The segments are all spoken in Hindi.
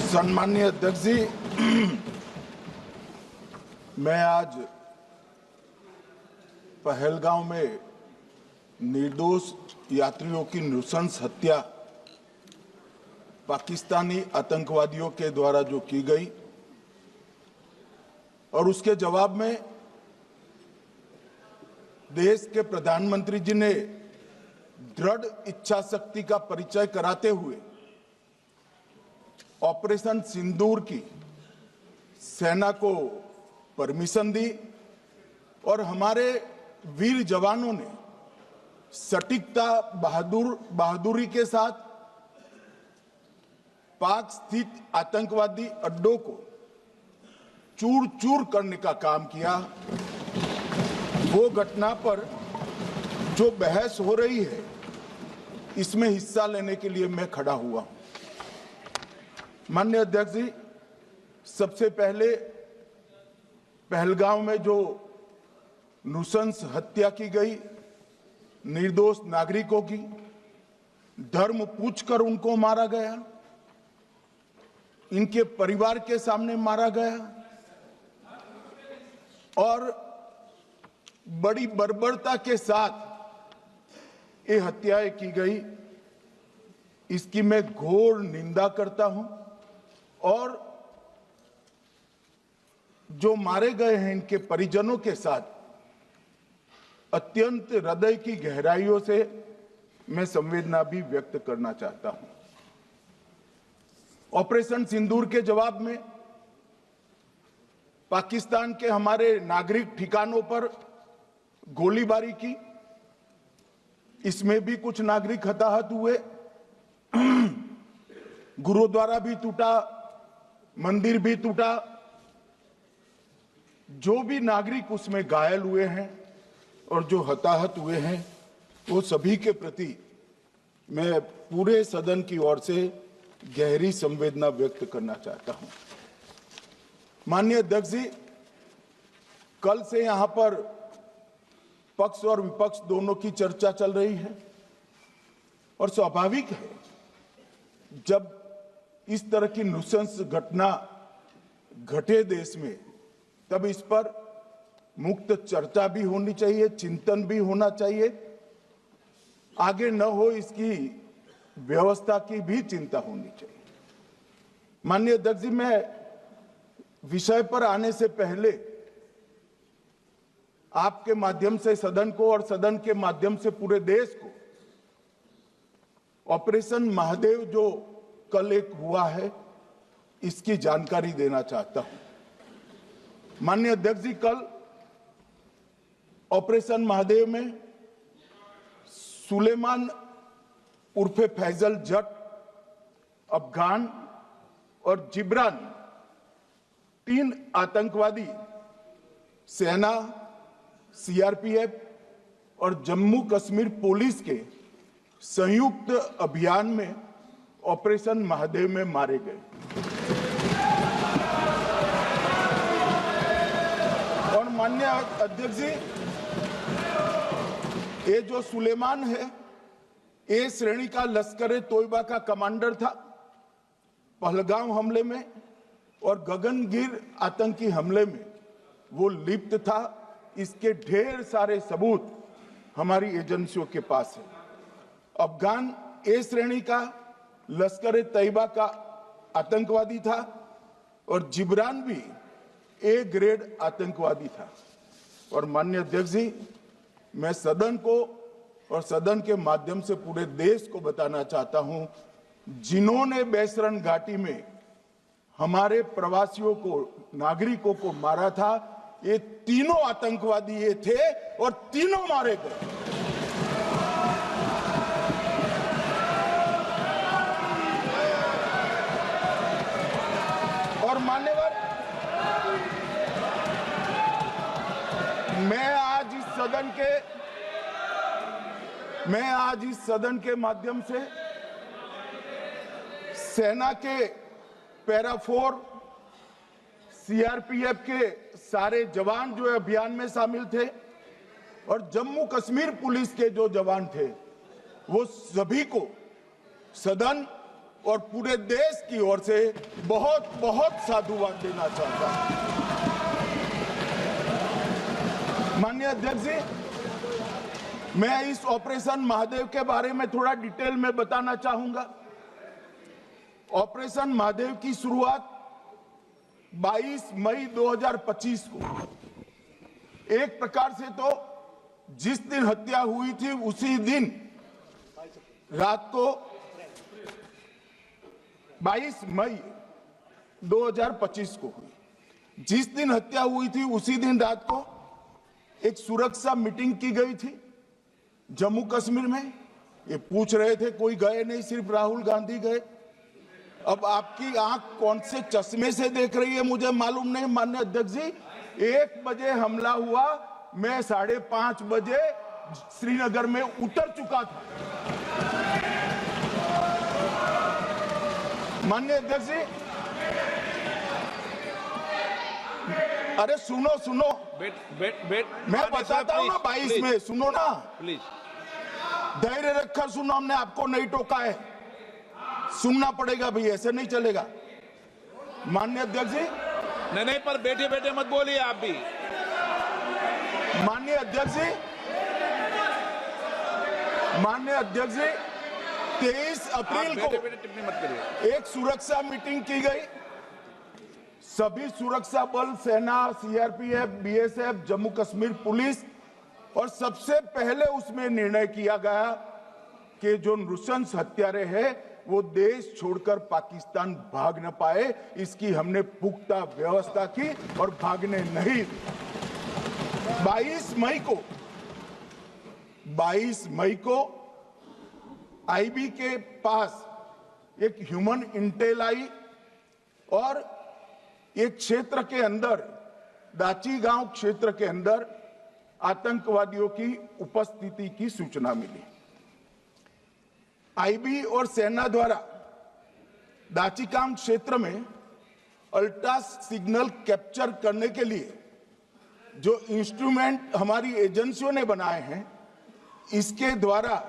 सम्माननीय अध्यक्ष जी, मैं आज पहलगांव में निर्दोष यात्रियों की नृशंस हत्या पाकिस्तानी आतंकवादियों के द्वारा जो की गई और उसके जवाब में देश के प्रधानमंत्री जी ने दृढ़ इच्छा शक्ति का परिचय कराते हुए ऑपरेशन सिंदूर की सेना को परमिशन दी और हमारे वीर जवानों ने सटीकता बहादुरी के साथ पाक स्थित आतंकवादी अड्डों को चूर चूर करने का काम किया। वो घटना पर जो बहस हो रही है, इसमें हिस्सा लेने के लिए मैं खड़ा हुआ हूं। माननीय अध्यक्ष जी, सबसे पहले पहलगांव में जो नृशंस हत्या की गई निर्दोष नागरिकों की, धर्म पूछकर उनको मारा गया, इनके परिवार के सामने मारा गया और बड़ी बर्बरता के साथ ये हत्याएं की गई। इसकी मैं घोर निंदा करता हूं और जो मारे गए हैं इनके परिजनों के साथ अत्यंत हृदय की गहराइयों से मैं संवेदना भी व्यक्त करना चाहता हूं। ऑपरेशन सिंदूर के जवाब में पाकिस्तान के हमारे नागरिक ठिकानों पर गोलीबारी की, इसमें भी कुछ नागरिक हताहत हुए, गुरुद्वारा भी टूटा, मंदिर भी टूटा। जो भी नागरिक उसमें घायल हुए हैं और जो हताहत हुए हैं, वो सभी के प्रति मैं पूरे सदन की ओर से गहरी संवेदना व्यक्त करना चाहता हूं। माननीय अध्यक्ष जी, कल से यहां पर पक्ष और विपक्ष दोनों की चर्चा चल रही है और स्वाभाविक है, जब इस तरह की नृशंस घटना घटे देश में, तब इस पर मुक्त चर्चा भी होनी चाहिए, चिंतन भी होना चाहिए, आगे न हो इसकी व्यवस्था की भी चिंता होनी चाहिए। माननीय अध्यक्ष जी, मैं विषय पर आने से पहले आपके माध्यम से सदन को और सदन के माध्यम से पूरे देश को ऑपरेशन महादेव जो कल एक हुआ है, इसकी जानकारी देना चाहता हूं। माननीय अध्यक्ष जी, कल ऑपरेशन महादेव में सुलेमान उर्फे फैजल जट, अफगान और जिब्रान, 3 आतंकवादी सेना, सीआरपीएफ और जम्मू कश्मीर पुलिस के संयुक्त अभियान में ऑपरेशन महादेव में मारे गए और माननीय अध्यक्ष जी, ये जो सुलेमान है, ए श्रेणी का लश्कर तोयबा का कमांडर था पहलगांव हमले में, और गगनगिर आतंकी हमले में वो लिप्त था। इसके ढेर सारे सबूत हमारी एजेंसियों के पास है। अफगान ए श्रेणी का लश्कर तैयबा का आतंकवादी था और जिब्रान भी ए ग्रेड आतंकवादी था। और माननीय अध्यक्ष जी, मैं सदन को और सदन के माध्यम से पूरे देश को बताना चाहता हूं, जिन्होंने बैसरन घाटी में हमारे प्रवासियों को, नागरिकों को मारा था, ये तीनों आतंकवादी ये थे और तीनों मारे गए। और मान्यवर, मैं आज इस सदन के माध्यम से सेना के पैरा 4, सीआरपीएफ के सारे जवान जो अभियान में शामिल थे और जम्मू कश्मीर पुलिस के जो जवान थे, वो सभी को सदन और पूरे देश की ओर से बहुत बहुत साधुवाद देना चाहता हूं। माननीय अध्यक्ष जी, मैं इस ऑपरेशन महादेव के बारे में थोड़ा डिटेल में बताना चाहूंगा। ऑपरेशन महादेव की शुरुआत 22 मई 2025 को, एक प्रकार से तो जिस दिन हत्या हुई थी उसी दिन रात को 22 मई 2025 को हुई। जिस दिन हत्या हुई थी उसी दिन रात को एक सुरक्षा मीटिंग की गई थी जम्मू कश्मीर में। ये पूछ रहे थे, कोई गए नहीं, सिर्फ राहुल गांधी गए। अब आपकी आंख कौन से चश्मे से देख रही है मुझे मालूम नहीं। माननीय अध्यक्ष जी, 1 बजे हमला हुआ, मैं 5:30 बजे श्रीनगर में उतर चुका था। माननीय अध्यक्ष जी, अरे सुनो सुनो, मैं बताता हूँ ना 22 में, सुनो ना प्लीज, धैर्य रखकर सुनो, हमने आपको नहीं टोका है, सुनना पड़ेगा भाई, ऐसे नहीं चलेगा। माननीय अध्यक्ष जी, नहीं, पर बैठे बैठे मत बोलिए आप भी। माननीय अध्यक्ष जी, माननीय अध्यक्ष जी, 23 अप्रैल को बैठे बैठे टिप्पणी मत करिए। एक सुरक्षा मीटिंग की गई। सभी सुरक्षा बल, सेना, CRPF, BSF, Jammu Kashmir police, और सबसे पहले उसमें निर्णय किया गया कि जो नृशंस हत्यारे हैं वो देश छोड़कर पाकिस्तान भाग न पाए, इसकी हमने पुख्ता व्यवस्था की और भागने नहीं। 22 मई को आईबी के पास एक ह्यूमन इंटेल आई और एक क्षेत्र के अंदर, दाची गांव क्षेत्र के अंदर आतंकवादियों की उपस्थिति की सूचना मिली। आईबी और सेना द्वारा दाचीकाम क्षेत्र में अल्ट्रा सिग्नल कैप्चर करने के लिए जो इंस्ट्रूमेंट हमारी एजेंसियों ने बनाए हैं, इसके द्वारा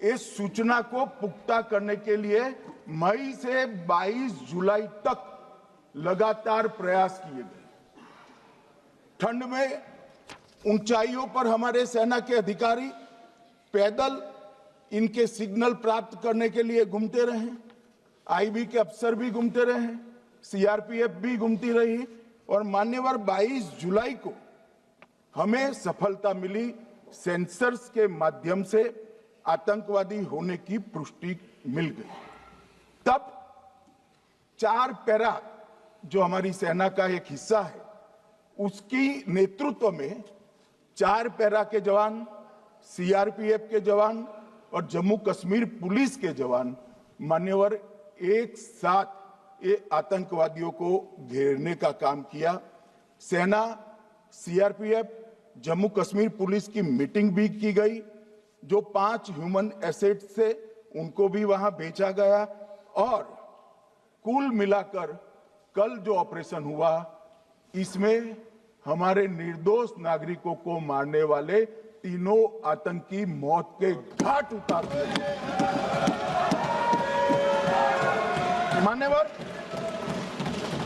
इस सूचना को पुख्ता करने के लिए मई से 22 जुलाई तक लगातार प्रयास किए गए। ठंड में ऊंचाइयों पर हमारे सेना के अधिकारी पैदल इनके सिग्नल प्राप्त करने के लिए घूमते रहे, आईबी के अफसर भी घूमते रहे, सीआरपीएफ भी घूमती रही, और मान्यवर 22 जुलाई को हमें सफलता मिली। सेंसर्स के माध्यम से आतंकवादी होने की पुष्टि मिल गई। तब 4 पैरा जो हमारी सेना का एक हिस्सा है, उसकी नेतृत्व में 4 पैरा के जवान, सीआरपीएफ के जवान और जम्मू कश्मीर पुलिस के जवान मान्यवर एक साथ ये आतंकवादियों को घेरने का काम किया। सेना, सीआरपीएफ, जम्मू कश्मीर पुलिस की मीटिंग भी की गई। जो 5 ह्यूमन एसेट्स थे उनको भी वहां भेजा गया, और कुल मिलाकर कल जो ऑपरेशन हुआ, इसमें हमारे निर्दोष नागरिकों को मारने वाले तीनों आतंकी मौत के घाट उतार दिए। मान्यवर,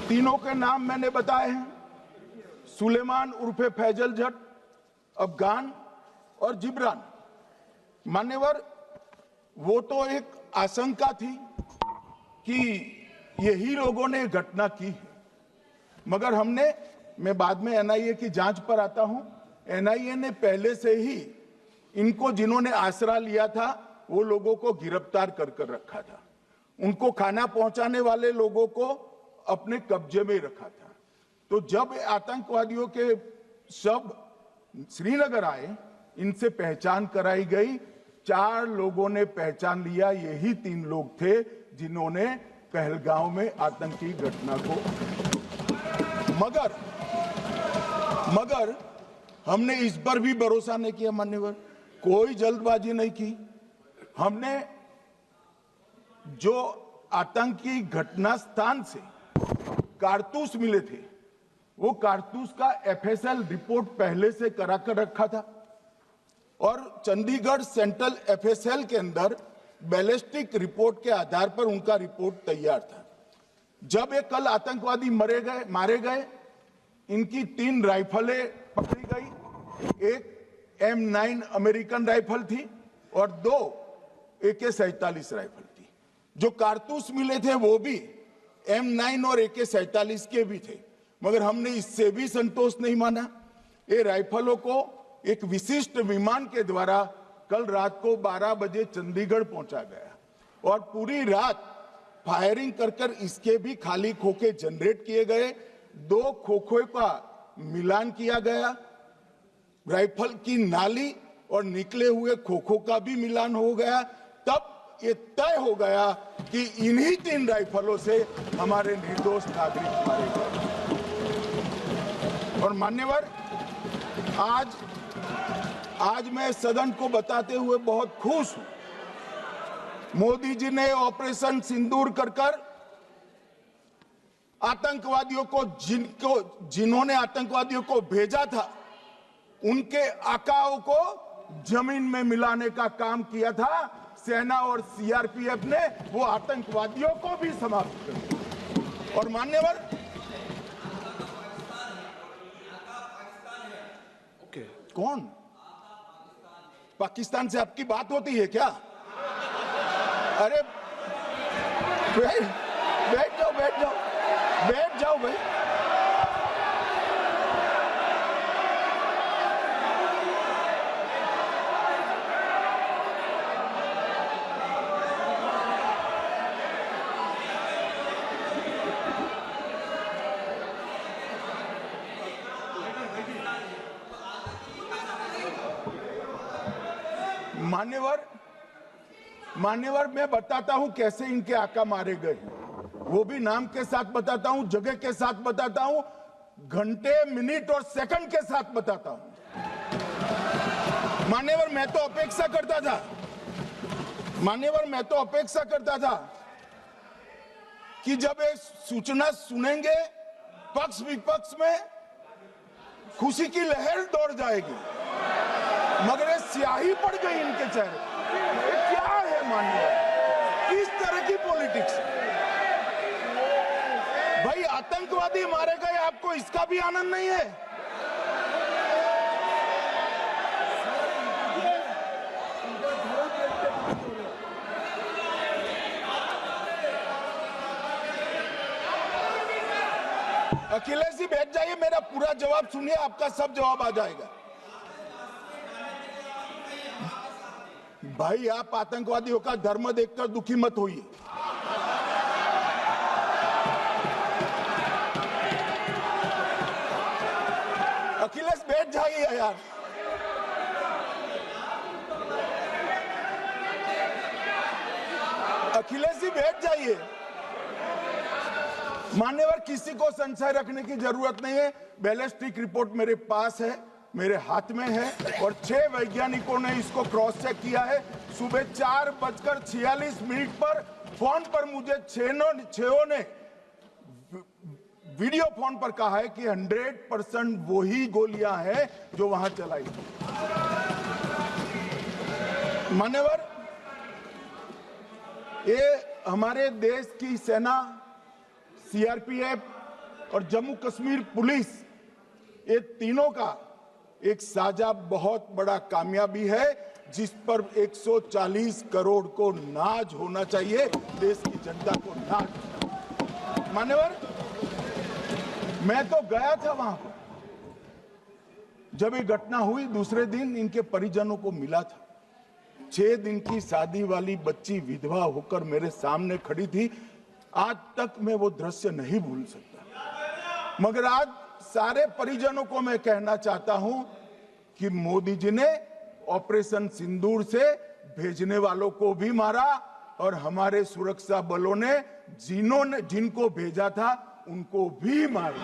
तीनों के नाम मैंने बताए हैं, सुलेमान उर्फे फैजल जट, अफगान और जिब्रान। मान्यवर, वो तो एक आशंका थी कि यही लोगों ने घटना की है, मगर मैं बाद में एनआईए की जांच पर आता हूं, एनआईए ने पहले से ही इनको, जिन्होंने आसरा लिया था, वो लोगों को गिरफ्तार कर रखा था। उनको खाना पहुंचाने वाले लोगों को अपने कब्जे में रखा था। तो जब आतंकवादियों के शव श्रीनगर आए, इनसे पहचान कराई गई। 4 लोगों ने पहचान लिया, यही 3 लोग थे जिन्होंने पहलगांव में आतंकी घटना को, मगर हमने इस पर भी भरोसा नहीं किया। मान्यवर, कोई जल्दबाजी नहीं की। हमने जो आतंकी घटना स्थान से कारतूस मिले थे, वो कारतूस का एफएसएल रिपोर्ट पहले से करा कर रखा था, और चंडीगढ़ सेंट्रल एफएसएल के अंदर बैलिस्टिक रिपोर्ट के आधार पर उनका रिपोर्ट तैयार था। जब ये कल आतंकवादी मारे गए, इनकी 3 राइफलें पकड़ी गई। एक M9 अमेरिकन राइफल थी और 2 AK-47 राइफल थी। जो कारतूस मिले थे वो भी M9 और AK-47 के भी थे, मगर हमने इससे भी संतोष नहीं माना। ये राइफलों को एक विशिष्ट विमान के द्वारा कल रात को 12 बजे चंडीगढ़ पहुंचा गया और पूरी रात फायरिंग कर इसके भी खाली खोखे जनरेट किए गए। 2 खोखों का मिलान किया गया, राइफल की नाली और निकले हुए खोखों का भी मिलान हो गया। तब ये तय हो गया कि इन्हीं 3 राइफलों से हमारे निर्दोष नागरिक मारे गए। और मान्यवर, आज मैं सदन को बताते हुए बहुत खुश हूं। मोदी जी ने ऑपरेशन सिंदूर कर आतंकवादियों को जिन्होंने आतंकवादियों को भेजा था, उनके आकाओं को जमीन में मिलाने का काम किया था। सेना और CRPF ने वो आतंकवादियों को भी समाप्त कर दिया। और मान्यवर, कौन पाकिस्तान से आपकी बात होती है क्या? अरे बैठ जाओ भाई। मान्यवर, मैं बताता हूं कैसे इनके आका मारे गए, वो भी नाम के साथ बताता हूं, जगह के साथ बताता हूं, घंटे, मिनट और सेकंड के साथ बताता हूं। मान्यवर, मैं तो अपेक्षा करता था कि जब ये सूचना सुनेंगे पक्ष विपक्ष में खुशी की लहर दौड़ जाएगी, मगर ये स्याही पड़ गई इनके चेहरे। ये क्या है मान्यवर, किस तरह की पॉलिटिक्स? भाई आतंकवादी मारे गए, आपको इसका भी आनंद नहीं है? अखिलेश जी बैठ जाइए, मेरा पूरा जवाब सुनिए, आपका सब जवाब आ जाएगा। भाई आप आतंकवादियों का धर्म देखकर दुखी मत होइए। अखिलेश बैठ जाइए यार। अखिलेश जी बैठ जाइए। मान्यवर, किसी को संशय रखने की जरूरत नहीं है। बैलिस्टिक रिपोर्ट मेरे पास है, मेरे हाथ में है और 6 वैज्ञानिकों ने इसको क्रॉस चेक किया है। सुबह 4:46 पर फोन पर मुझे 6 ने वीडियो फोन पर कहा है कि 100% वही गोलियां हैं जो वहां चलाई। मान्यवर, ये हमारे देश की सेना, CRPF और जम्मू कश्मीर पुलिस, ये तीनों का एक साझा बहुत बड़ा कामयाबी है, जिस पर 140 करोड़ को नाज होना चाहिए, देश की जनता को नाज। मान्यवर, मैं तो गया था वहां पर जब ये घटना हुई। दूसरे दिन इनके परिजनों को मिला था। 6 दिन की शादी वाली बच्ची विधवा होकर मेरे सामने खड़ी थी। आज तक मैं वो दृश्य नहीं भूल सकता। मगर आज सारे परिजनों को मैं कहना चाहता हूं कि मोदी जी ने ऑपरेशन सिंदूर से भेजने वालों को भी मारा और हमारे सुरक्षा बलों ने जिनको भेजा था उनको भी मारा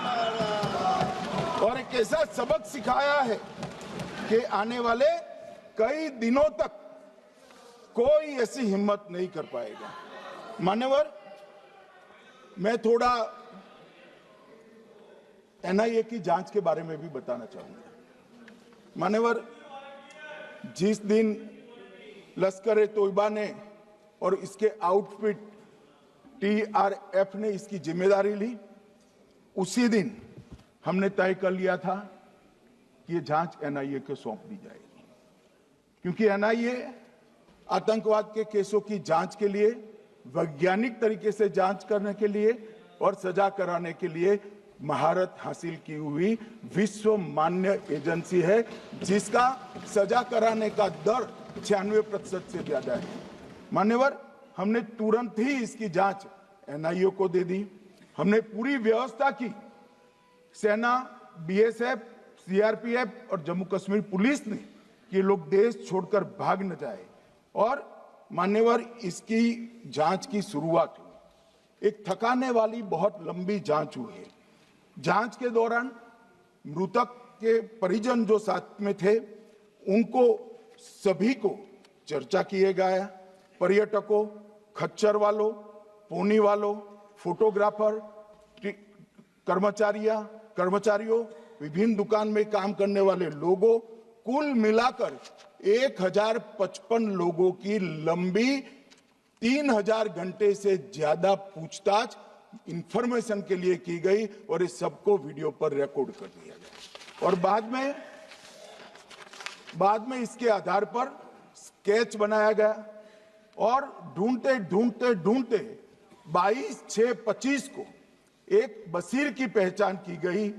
और एक ऐसा सबक सिखाया है कि आने वाले कई दिनों तक कोई ऐसी हिम्मत नहीं कर पाएगा। मान्यवर, मैं थोड़ा NIA की जांच के बारे में भी बताना चाहूंगा। मान्यवर, जिस दिन लश्कर-ए-तोयबा ने और इसके आउटफिट TRF ने इसकी जिम्मेदारी ली, उसी दिन हमने तय कर लिया था कि ये जांच NIA को सौंप दी जाएगी, क्योंकि NIA आतंकवाद के केसों की जांच के लिए, वैज्ञानिक तरीके से जांच करने के लिए और सजा कराने के लिए महारत हासिल की हुई विश्व मान्य एजेंसी है, जिसका सजा कराने का दर 96% से ज्यादा है। मान्यवर, हमने तुरंत ही इसकी जांच NIA को दे दी। हमने पूरी व्यवस्था की, सेना, BSF, CRPF और जम्मू कश्मीर पुलिस ने कि लोग देश छोड़कर भाग न जाए, और मान्यवर इसकी जांच की शुरुआत हुई। एक थकाने वाली बहुत लंबी जांच हुई है। जांच के दौरान मृतक के परिजन जो साथ में थे, उनको सभी को चर्चा किए गया। पर्यटकों, खच्चर वालों, पोनी वालों, फोटोग्राफर, कर्मचारियों, विभिन्न दुकान में काम करने वाले लोगों, कुल मिलाकर 1055 लोगों की लंबी 3000 घंटे से ज्यादा पूछताछ इंफॉर्मेशन के लिए की गई, और इस सबको वीडियो पर रिकॉर्ड कर दिया गया। और बाद में इसके आधार पर स्केच बनाया गया, और ढूंढते 22/6/25 को एक बशीर की पहचान की गई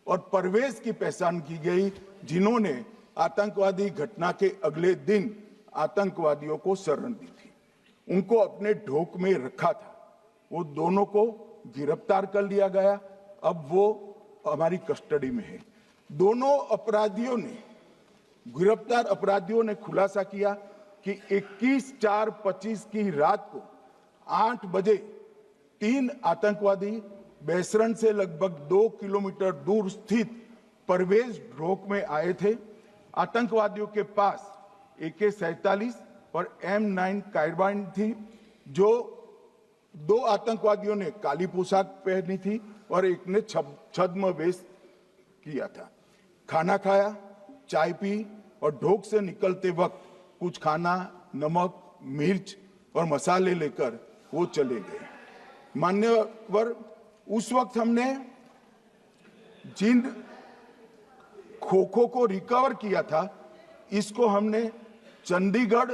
और परवेज की पहचान की गई, जिन्होंने आतंकवादी घटना के अगले दिन आतंकवादियों को शरण दी थी। उनको अपने ढोक में रखा था। वो दोनों को गिरफ्तार कर लिया गया। अब वो हमारी कस्टडी में है। दोनों गिरफ्तार अपराधियों ने खुलासा किया कि 21/4/25 की रात को 8 बजे 3 आतंकवादी बेसरण से लगभग 2 किलोमीटर दूर स्थित परवेज ढोक में आए थे। आतंकवादियों के पास AK-47 और M9 कार्बाइन थी। जो 2 आतंकवादियों ने काली पोशाक पहनी थी और एक ने छद्म वेश किया था। खाना खाया, चाय पी और ढोक से निकलते वक्त कुछ खाना, नमक, मिर्च और मसाले लेकर वो चले गए। मान्यवर, उस वक्त हमने जिन खोखो को रिकवर किया था, इसको हमने चंडीगढ़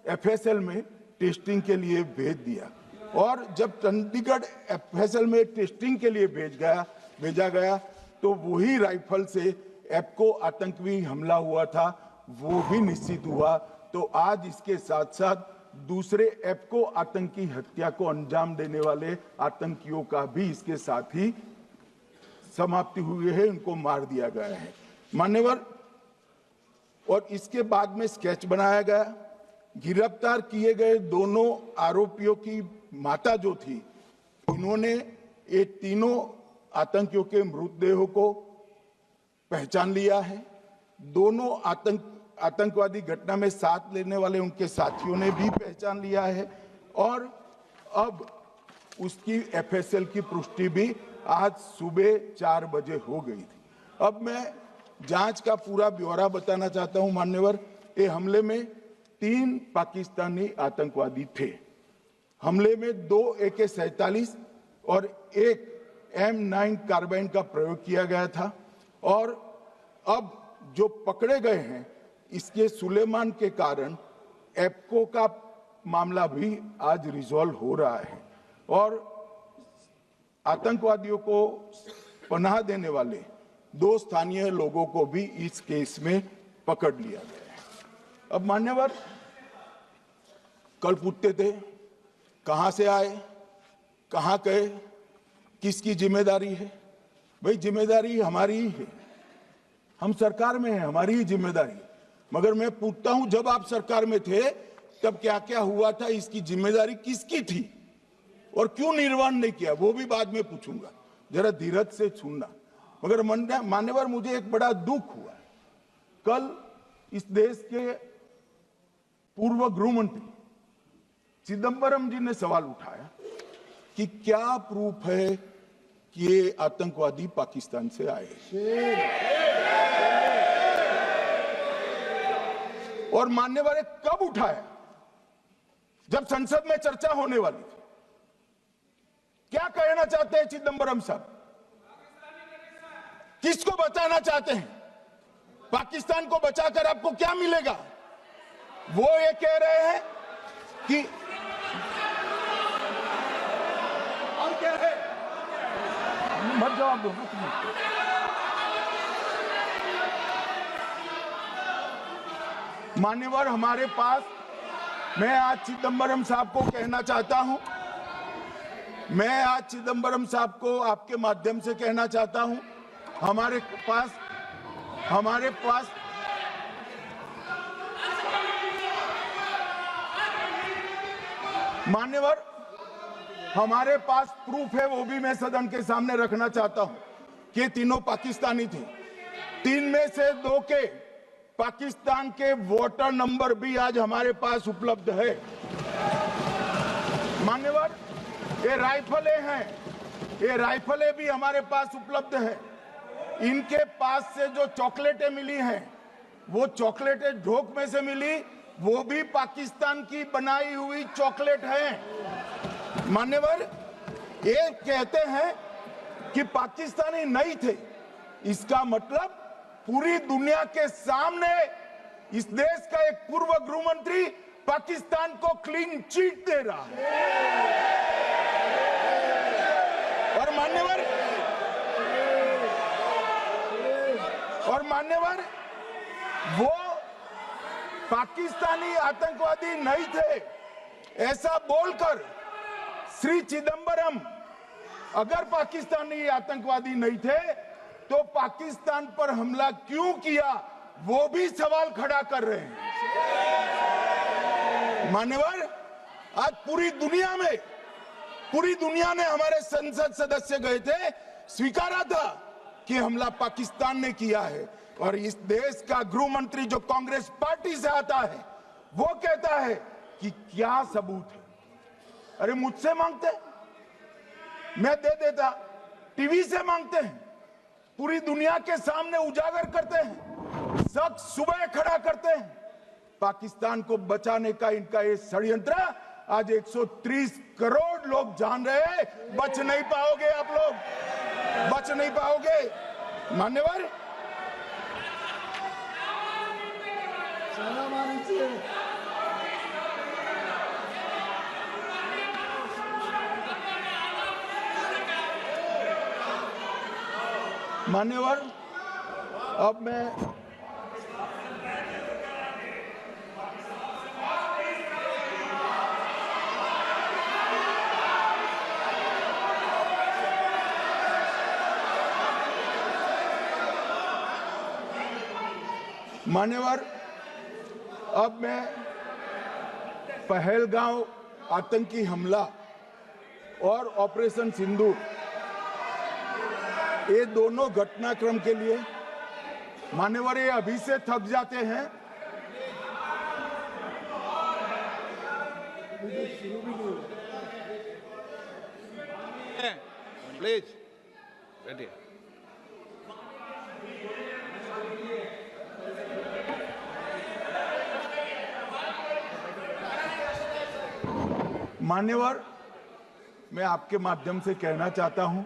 FSL में टेस्टिंग के लिए भेज दिया, और जब चंडीगढ़ FSL में टेस्टिंग के लिए भेजा गया तो वही राइफल से एप्को आतंकी हमला हुआ था, वो भी निश्चित हुआ। तो आज इसके साथ साथ दूसरे एप्को आतंकी हत्या को अंजाम देने वाले आतंकियों का भी इसके साथ ही समाप्ति हुई है, उनको मार दिया गया है। मान्यवर, और इसके बाद में स्केच बनाया गया। गिरफ्तार किए गए दोनों आरोपियों की माता जो थी, इन्होंने ये तीनों आतंकियों के मृतदेहों को पहचान लिया है। दोनों आतंकवादी घटना में साथ लेने वाले उनके साथियों ने भी पहचान लिया है, और अब उसकी FSL की पुष्टि भी आज सुबह 4 बजे हो गई थी। अब मैं जांच का पूरा ब्यौरा बताना चाहता हूं। मान्यवर, ये हमले में 3 पाकिस्तानी आतंकवादी थे। हमले में 2 AK-47 और 1 M9 कार्बाइन का प्रयोग किया गया था, और अब जो पकड़े गए हैं, इसके सुलेमान के कारण एप्को का मामला भी आज रिजॉल्व हो रहा है, और आतंकवादियों को पनाह देने वाले 2 स्थानीय लोगों को भी इस केस में पकड़ लिया गया है। अब मान्यवर, कल पूछते थे कहां से आए, कहां गए, किसकी जिम्मेदारी है। भाई, जिम्मेदारी हमारी ही है। हम सरकार में हैं, हमारी ही जिम्मेदारी। मगर मैं पूछता हूं, जब आप सरकार में थे तब क्या क्या हुआ था, इसकी जिम्मेदारी किसकी थी और क्यों निर्वहन नहीं किया, वो भी बाद में पूछूंगा। जरा धीरज से सुनना। मगर मान्यवर, मुझे एक बड़ा दुख हुआ। कल इस देश के पूर्व गृह मंत्री चिदंबरम जी ने सवाल उठाया कि क्या प्रूफ है कि ये आतंकवादी पाकिस्तान से आए, और मान्यवर कब उठाया, जब संसद में चर्चा होने वाली थी। क्या कहना चाहते हैं चिदंबरम साहब? किसको बचाना चाहते हैं? पाकिस्तान को बचाकर आपको क्या मिलेगा? वो ये कह रहे हैं कि और क्या है, मत जवाब दो, मान्यवर हमारे पास, मैं आज चिदंबरम साहब को कहना चाहता हूं, मैं आज चिदंबरम साहब को आपके माध्यम से कहना चाहता हूं, हमारे पास मान्यवर हमारे पास प्रूफ है, वो भी मैं सदन के सामने रखना चाहता हूं कि तीनों पाकिस्तानी थे। 3 में से 2 के पाकिस्तान के वोटर नंबर भी आज हमारे पास उपलब्ध है। मान्यवर ये राइफलें हैं, ये राइफलें भी हमारे पास उपलब्ध है। इनके पास से जो चॉकलेटें मिली हैं, वो चॉकलेटें ढोक में से मिली, वो भी पाकिस्तान की बनाई हुई चॉकलेट है। मान्यवर ये कहते हैं कि पाकिस्तानी नहीं थे, इसका मतलब पूरी दुनिया के सामने इस देश का एक पूर्व गृह मंत्री पाकिस्तान को क्लीन चिट दे रहा है। और मान्यवर वो पाकिस्तानी आतंकवादी नहीं थे, ऐसा बोलकर श्री चिदंबरम अगर पाकिस्तानी आतंकवादी नहीं थे तो पाकिस्तान पर हमला क्यों किया, वो भी सवाल खड़ा कर रहे हैं। मान्यवर आज पूरी दुनिया ने हमारे संसद सदस्य गए थे, स्वीकारा था कि हमला पाकिस्तान ने किया है। और इस देश का गृह मंत्री जो कांग्रेस पार्टी से आता है, वो कहता है कि क्या सबूत है। अरे मुझसे मांगते, मैं दे देता, टीवी से मांगते हैं, पूरी दुनिया के सामने उजागर करते हैं, सब सुबह खड़ा करते हैं। पाकिस्तान को बचाने का इनका ये षड्यंत्र आज 130 करोड़ लोग जान रहे हैं। बच नहीं पाओगे आप लोग, बच नहीं पाओगे। मान्यवर मान्यवर अब मैं पहलगांव आतंकी हमला और ऑपरेशन सिंदूर, ये दोनों घटनाक्रम के लिए मान्यवर ये अभी से थक जाते हैं। प्लीज बैठिए। मान्यवर मैं आपके माध्यम से कहना चाहता हूं,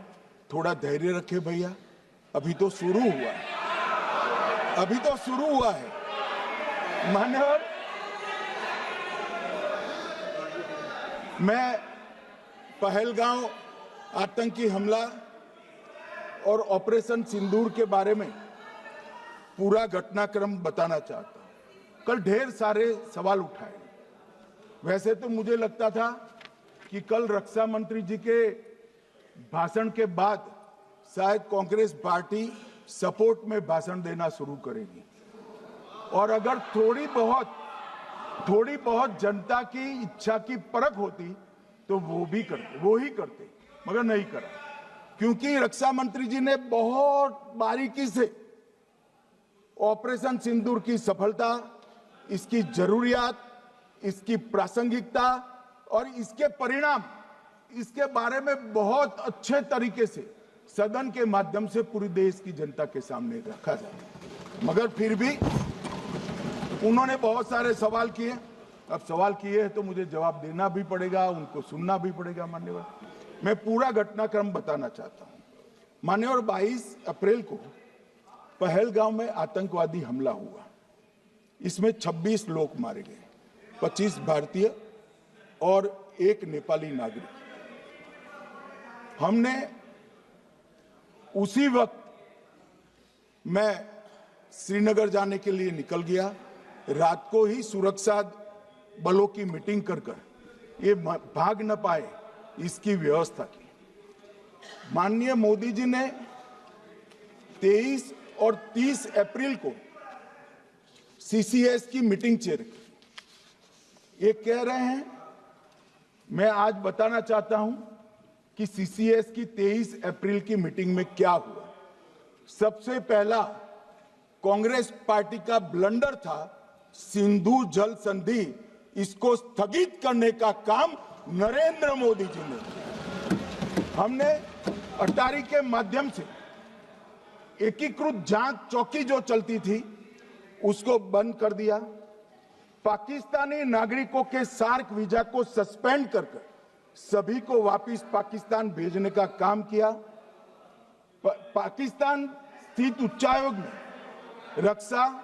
थोड़ा धैर्य रखे भैया, अभी तो शुरू हुआ है, अभी तो शुरू हुआ है। मान्यवर मैं पहलगांव आतंकी हमला और ऑपरेशन सिंदूर के बारे में पूरा घटनाक्रम बताना चाहता हूं। कल ढेर सारे सवाल उठाए, वैसे तो मुझे लगता था कि कल रक्षा मंत्री जी के भाषण के बाद शायद कांग्रेस पार्टी सपोर्ट में भाषण देना शुरू करेगी और अगर थोड़ी बहुत जनता की इच्छा की परख होती तो वो ही करते, मगर नहीं करा, क्योंकि रक्षा मंत्री जी ने बहुत बारीकी से ऑपरेशन सिंदूर की सफलता, इसकी जरूरियात, इसकी प्रासंगिकता और इसके परिणाम, इसके बारे में बहुत अच्छे तरीके से सदन के माध्यम से पूरी देश की जनता के सामने रखा जाए। मगर फिर भी उन्होंने बहुत सारे सवाल किए, अब सवाल किए हैं तो मुझे जवाब देना भी पड़ेगा, उनको सुनना भी पड़ेगा। मान्यवर, मैं पूरा घटनाक्रम बताना चाहता हूं। मान्यवर, 22 अप्रैल को पहलगांव में आतंकवादी हमला हुआ। इसमें 26 लोग मारे गए, 25 भारतीय और 1 नेपाली नागरिक। हमने उसी वक्त मैं श्रीनगर जाने के लिए निकल गया। रात को ही सुरक्षा बलों की मीटिंग कर ये भाग न पाए इसकी व्यवस्था की। माननीय मोदी जी ने 23 और 30 अप्रैल को सीसीएस की मीटिंग चेयर की। ये कह रहे हैं, मैं आज बताना चाहता हूं कि सीसीएस की 23 अप्रैल की मीटिंग में क्या हुआ। सबसे पहला कांग्रेस पार्टी का ब्लंडर था सिंधु जल संधि, इसको स्थगित करने का काम नरेंद्र मोदी जी ने किया। हमने अटारी के माध्यम से एकीकृत जांच चौकी जो चलती थी उसको बंद कर दिया। पाकिस्तानी नागरिकों के सार्क वीजा को सस्पेंड कर सभी को वापस पाकिस्तान भेजने का काम किया। पाकिस्तान स्थित उच्चायोग ने रक्षा,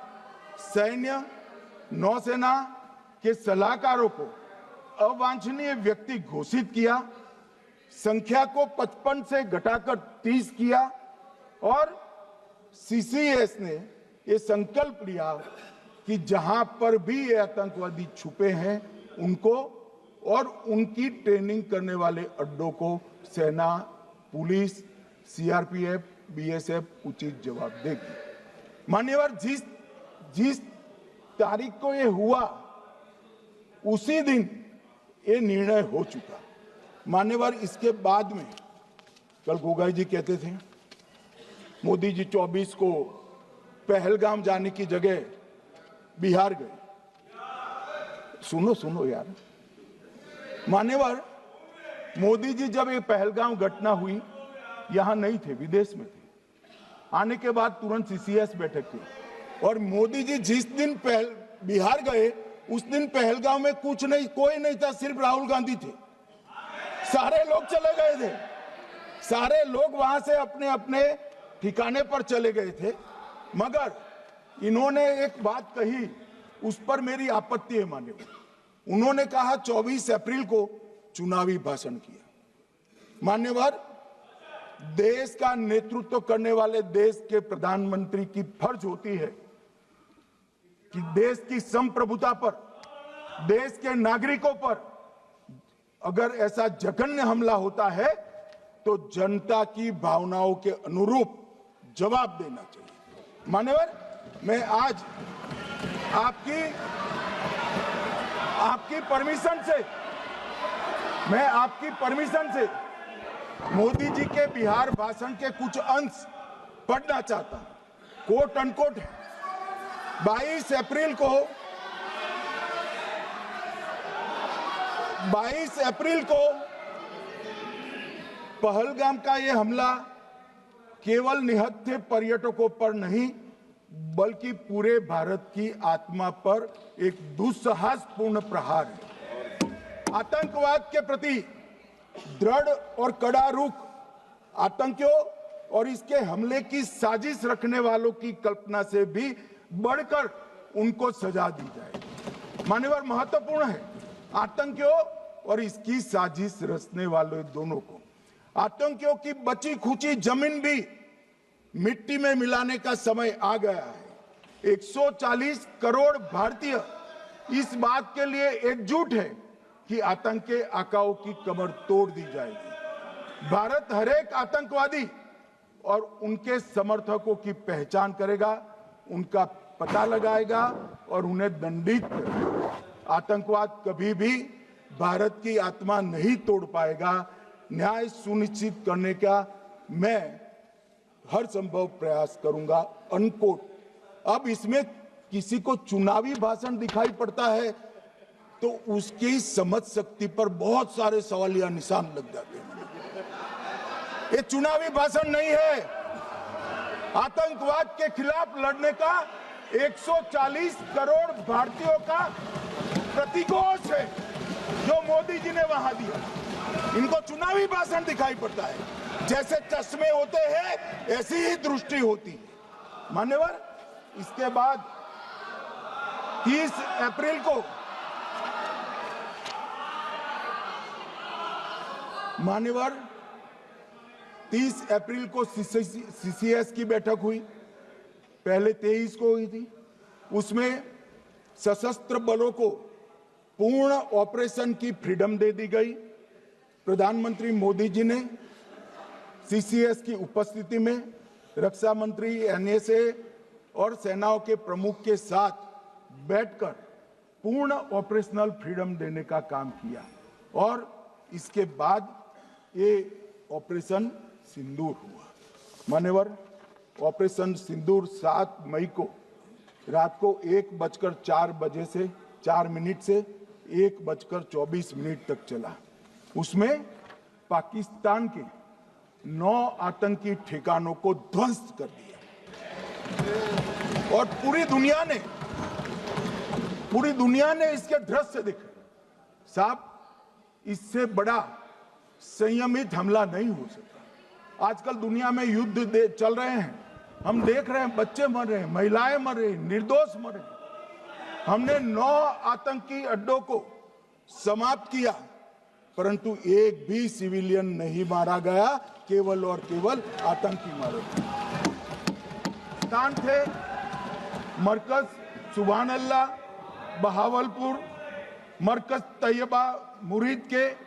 सैन्य, नौसेना के सलाहकारों को अवांछनीय व्यक्ति घोषित किया, संख्या को 55 से घटाकर 30 किया और सीसीएस ने ये संकल्प लिया कि जहां पर भी ये आतंकवादी छुपे हैं उनको और उनकी ट्रेनिंग करने वाले अड्डों को सेना, पुलिस, सीआरपीएफ, बीएसएफ उचित जवाब देगी। मान्यवर, जिस तारीख को ये हुआ उसी दिन ये निर्णय हो चुका। मान्यवर, इसके बाद में कल गोगाई जी कहते थे मोदी जी 24 को पहलगाम जाने की जगह बिहार गए। सुनो यार। मान्यवर, मोदी जी जब ये पहलगाम घटना हुई यहां नहीं थे, विदेश में थे। आने के बाद तुरंत सीसीएस बैठक की और मोदी जी जिस दिन बिहार गए उस दिन पहलगाम में कुछ नहीं, कोई नहीं था, सिर्फ राहुल गांधी थे। सारे लोग चले गए थे, सारे लोग वहां से अपने अपने ठिकाने पर चले गए थे। मगर इन्होंने एक बात कही, उस पर मेरी आपत्ति है। मान्यवर, उन्होंने कहा 24 अप्रैल को चुनावी भाषण किया। मान्यवर, देश का नेतृत्व करने वाले देश के प्रधानमंत्री की फर्ज होती है कि देश की संप्रभुता पर, देश के नागरिकों पर अगर ऐसा जघन्य हमला होता है तो जनता की भावनाओं के अनुरूप जवाब देना चाहिए। मान्यवर, मैं आज आपकी परमिशन से मोदी जी के बिहार भाषण के कुछ अंश पढ़ना चाहता हूं। कोट अनकोट है। 22 अप्रैल को पहलगाम का यह हमला केवल निहत्थे पर्यटकों पर नहीं बल्कि पूरे भारत की आत्मा पर एक दुस्साहसपूर्ण प्रहार है। आतंकवाद के प्रति दृढ़ और कड़ा रुख, आतंकियों और इसके हमले की साजिश रखने वालों की कल्पना से भी बढ़कर उनको सजा दी जाए। मान्यवर, महत्वपूर्ण है आतंकियों और इसकी साजिश रचने वाले दोनों को। आतंकियों की बची खुची जमीन भी मिट्टी में मिलाने का समय आ गया है। 140 करोड़ भारतीय इस बात के लिए एकजुट है कि आतंक के आकाओं की कमर तोड़ दी जाएगी। भारत हरेक आतंकवादी और उनके समर्थकों की पहचान करेगा, उनका पता लगाएगा और उन्हें दंडित करेगा। आतंकवाद कभी भी भारत की आत्मा नहीं तोड़ पाएगा। न्याय सुनिश्चित करने का मैं हर संभव प्रयास करूंगा। अनकोट। अब इसमें किसी को चुनावी भाषण दिखाई पड़ता है तो उसकी समझ शक्ति पर बहुत सारे सवालिया निशान लग जाते हैं। ये चुनावी भाषण नहीं है। आतंकवाद के खिलाफ लड़ने का 140 करोड़ भारतीयों का प्रतिघोष है जो मोदी जी ने वहां दिया। इनको चुनावी भाषण दिखाई पड़ता है, जैसे चश्मे होते हैं ऐसी ही दृष्टि होती है। मान्यवर, इसके बाद 30 अप्रैल को मान्यवर 30 अप्रैल को सीसीएस की बैठक हुई, पहले 23 को हुई थी। उसमें सशस्त्र बलों को पूर्ण ऑपरेशन की फ्रीडम दे दी गई। प्रधानमंत्री मोदी जी ने सीसीएस की उपस्थिति में रक्षा मंत्री, एनएसए और सेनाओं के प्रमुख के साथ बैठकर पूर्ण ऑपरेशनल फ्रीडम देने का काम किया और इसके बाद ये ऑपरेशन सिंदूर हुआ। मान्यवर, ऑपरेशन सिंदूर 7 मई को रात को 1:04 से 4 मिनट से 1:24 तक चला। उसमें पाकिस्तान के 9 आतंकी ठिकानों को ध्वस्त कर दिया और पूरी दुनिया ने इसके दृश्य देखे। साहब, इससे बड़ा संयमित हमला नहीं हो सकता। आजकल दुनिया में युद्ध चल रहे हैं, हम देख रहे हैं, बच्चे मर रहे हैं, महिलाएं मर रही, निर्दोष मर रहे। हमने 9 आतंकी अड्डों को समाप्त किया, परंतु एक भी सिविलियन नहीं मारा गया, केवल और केवल आतंकी मारे गए। स्थान थे मरकज सुभान अल्लाह बहावलपुर, मरकज तैयबा मुरीद के,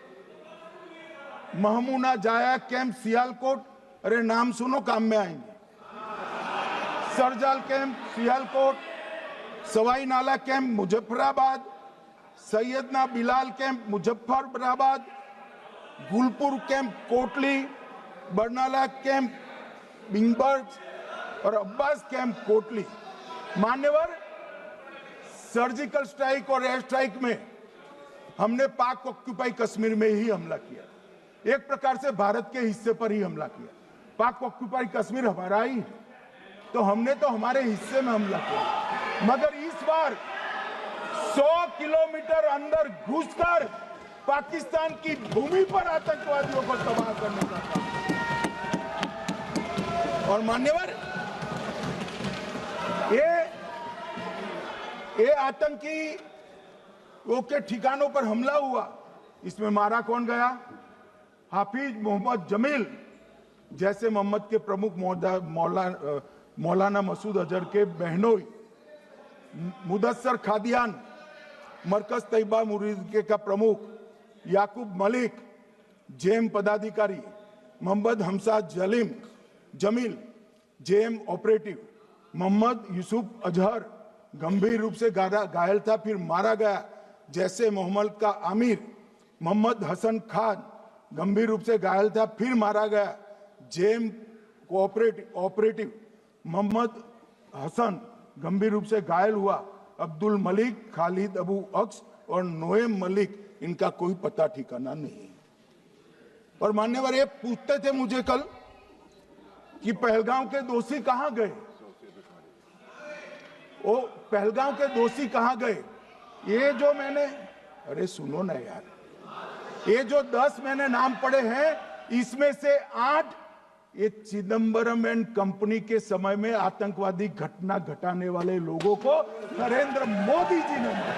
महमूना जाया कैंप सियालकोट, अरे नाम सुनो काम में आएंगे, सरजाल camp Sialkot, Sawai Nala camp Muzaffarabad, Syedna Bilal camp Muzaffarabad, Gulpur camp Kotli, Barnala camp बिंगबर्ग और अब्बास कैंप कोटली। मान्यवर, सर्जिकल स्ट्राइक और एयर स्ट्राइक में हमने पाक ऑक्यूपाई कश्मीर में ही हमला किया, एक प्रकार से भारत के हिस्से पर ही हमला किया। पाक ऑक्यूपाई कश्मीर हमारा ही है, तो हमने तो हमारे हिस्से में हमला किया। मगर इस बार 100 किलोमीटर अंदर घुसकर पाकिस्तान की भूमि पर आतंकवादियों को तबाह करने का काम। और मान्यवर, ये आतंकी के ठिकानों पर हमला हुआ, इसमें मारा कौन गया? हाफिज मोहम्मद जमील जैसे मोहम्मद के प्रमुख मौलाना मसूद अजहर के बहनोई, मुदस्सर खादियान मरकज तैयबा मुरीद का प्रमुख, याकूब मलिक जेएम पदाधिकारी, मोहम्मद हमसा जमील जेएम ऑपरेटिव, मोहम्मद यूसुफ अजहर गंभीर रूप से घायल था फिर मारा गया, जैसे मोहम्मद का आमिर मोहम्मद हसन खान गंभीर रूप से घायल था फिर मारा गया, जेएम ऑपरेटिव मोहम्मद हसन गंभीर रूप से घायल हुआ, अब्दुल मलिक, खालिद अबू अक्स और नोएम मलिक, इनका कोई पता ठिकाना नहीं। और मान्यवर, ये पूछते थे मुझे कल कि पहलगांव के दोषी कहां गए, वो पहलगांव के दोषी कहां गए? ये जो मैंने, अरे सुनो ना यार, ये जो 10 मैंने नाम पढ़े हैं, इसमें से 8 ये चिदंबरम एंड कंपनी के समय में आतंकवादी घटना घटाने वाले लोगों को नरेंद्र मोदी जी ने मारा।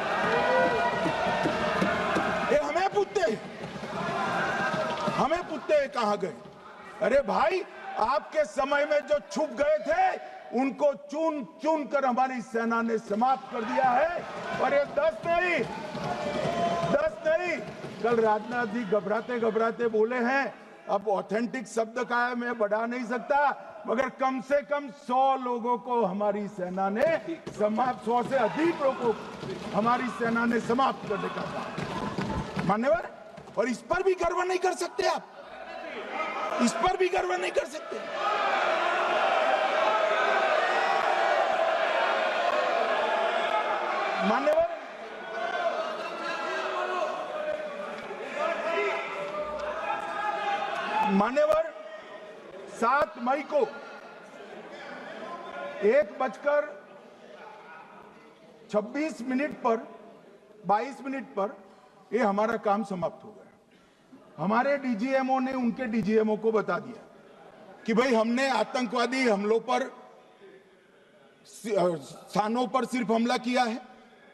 ये हमें पूछते हैं कहां गए? अरे भाई, आपके समय में जो छुप गए थे उनको चुन चुन कर हमारी सेना ने समाप्त कर दिया है। और ये 10 नहीं, कल राजनाथ जी घबराते बोले हैं, अब ऑथेंटिक शब्द का है, मैं बढ़ा नहीं सकता, मगर कम से कम 100 लोगों को हमारी सेना ने समाप्त, 100 से अधिक लोगों को हमारी सेना ने समाप्त करने का काम। मान्यवर, और इस पर भी गर्व नहीं कर सकते आप, इस पर भी गर्व नहीं कर सकते। मान्यवर 7 मई को 1:26 पर 22 मिनट पर ये हमारा काम समाप्त हो गया। हमारे डीजीएमओ ने उनके डीजीएमओ को बता दिया कि भाई हमने आतंकवादी हमलों पर स्थानों पर सिर्फ हमला किया है,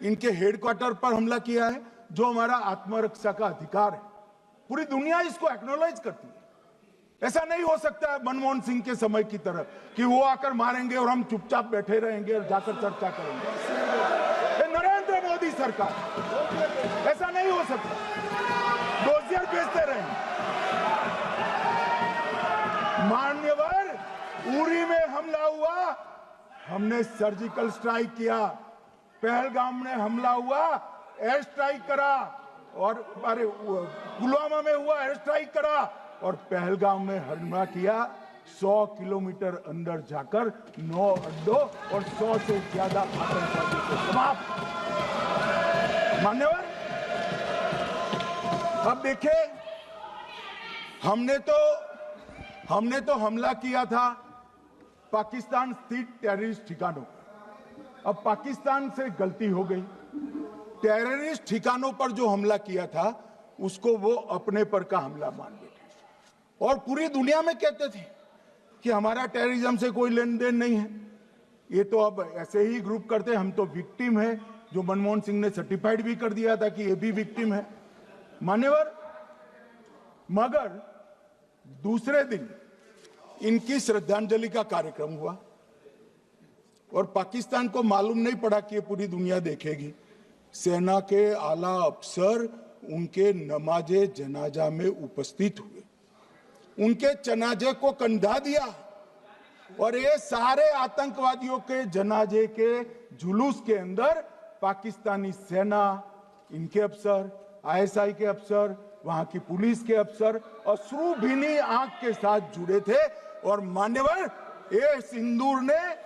इनके हेडक्वार्टर पर हमला किया है, जो हमारा आत्मरक्षा का अधिकार है। पूरी दुनिया इसको एक्नॉलेज करती है। ऐसा नहीं हो सकता है मनमोहन सिंह के समय की तरह कि वो आकर मारेंगे और हम चुपचाप बैठे रहेंगे और जाकर चर्चा करेंगे। ये नरेंद्र मोदी सरकार, ऐसा नहीं हो सकता। डोजियर भेजते रहेंगे। मान्यवर, उरी में हमला हुआ, हमने सर्जिकल स्ट्राइक किया। पहलगाम में हमला हुआ, एयर स्ट्राइक करा, और अरे पुलवामा में हुआ, एयर स्ट्राइक करा, और पहलगाम में हमला किया। 100 किलोमीटर अंदर जाकर 9 अड्डों और 100 से ज्यादा आतंकवादियों को समाप्त। मान्यवर, अब देखिए, हमने तो हमला किया था पाकिस्तान स्थित टेररिस्ट ठिकानों पर। अब पाकिस्तान से गलती हो गई। टेररिस्ट ठिकानों पर जो हमला किया था उसको वो अपने पर का हमला मान बैठे और पूरी दुनिया में कहते थे कि हमारा टेररिज्म से कोई लेन देन नहीं है। ये तो अब ऐसे ही ग्रुप करते, हम तो विक्टिम है, जो मनमोहन सिंह ने सर्टिफाइड भी कर दिया था कि ये भी विक्टिम है। मान्यवर, मगर दूसरे दिन इनकी श्रद्धांजलि का कार्यक्रम हुआ और पाकिस्तान को मालूम नहीं पड़ा कि ये पूरी दुनिया देखेगी। सेना के आला अफसर उनके नमाजे जनाजा में उपस्थित हुए, उनके जनाजे को कंधा दिया और ये सारे आतंकवादियों के जनाजे के जुलूस के अंदर पाकिस्तानी सेना, इनके अफसर, आईएसआई के अफसर, वहां की पुलिस के अफसर अश्रुभीनी आंख के साथ जुड़े थे। और मान्यवर, ये सिंदूर ने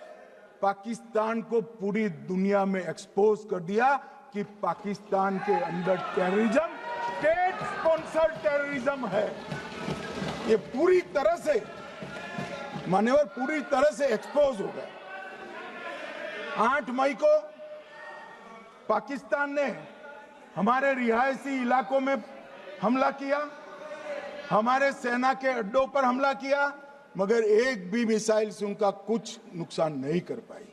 पाकिस्तान को पूरी दुनिया में एक्सपोज कर दिया कि पाकिस्तान के अंदर टेररिज्म स्टेट स्पॉन्सर्ड टेररिज्म है। ये पूरी तरह से मान्यवर, पूरी तरह से एक्सपोज हो गया। 8 मई को पाकिस्तान ने हमारे रिहायशी इलाकों में हमला किया, हमारे सेना के अड्डों पर हमला किया, मगर एक भी मिसाइल से उनका कुछ नुकसान नहीं कर पाई।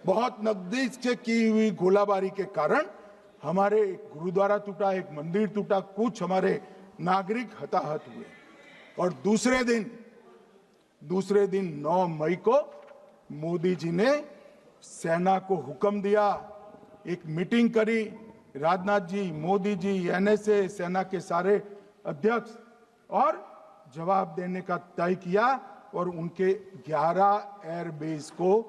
बहुत नजदीक से की हुई गोलाबारी के कारण हमारे एक गुरुद्वारा टूटा, एक मंदिर टूटा, कुछ हमारे नागरिक हताहत हुए। और दूसरे दिन 9 मई को मोदी जी ने सेना को हुक्म दिया, एक मीटिंग करी, राजनाथ जी, मोदी जी, एनएसए, सेना के सारे अध्यक्ष, और जवाब देने का तय किया और उनके 11 एयरबेस को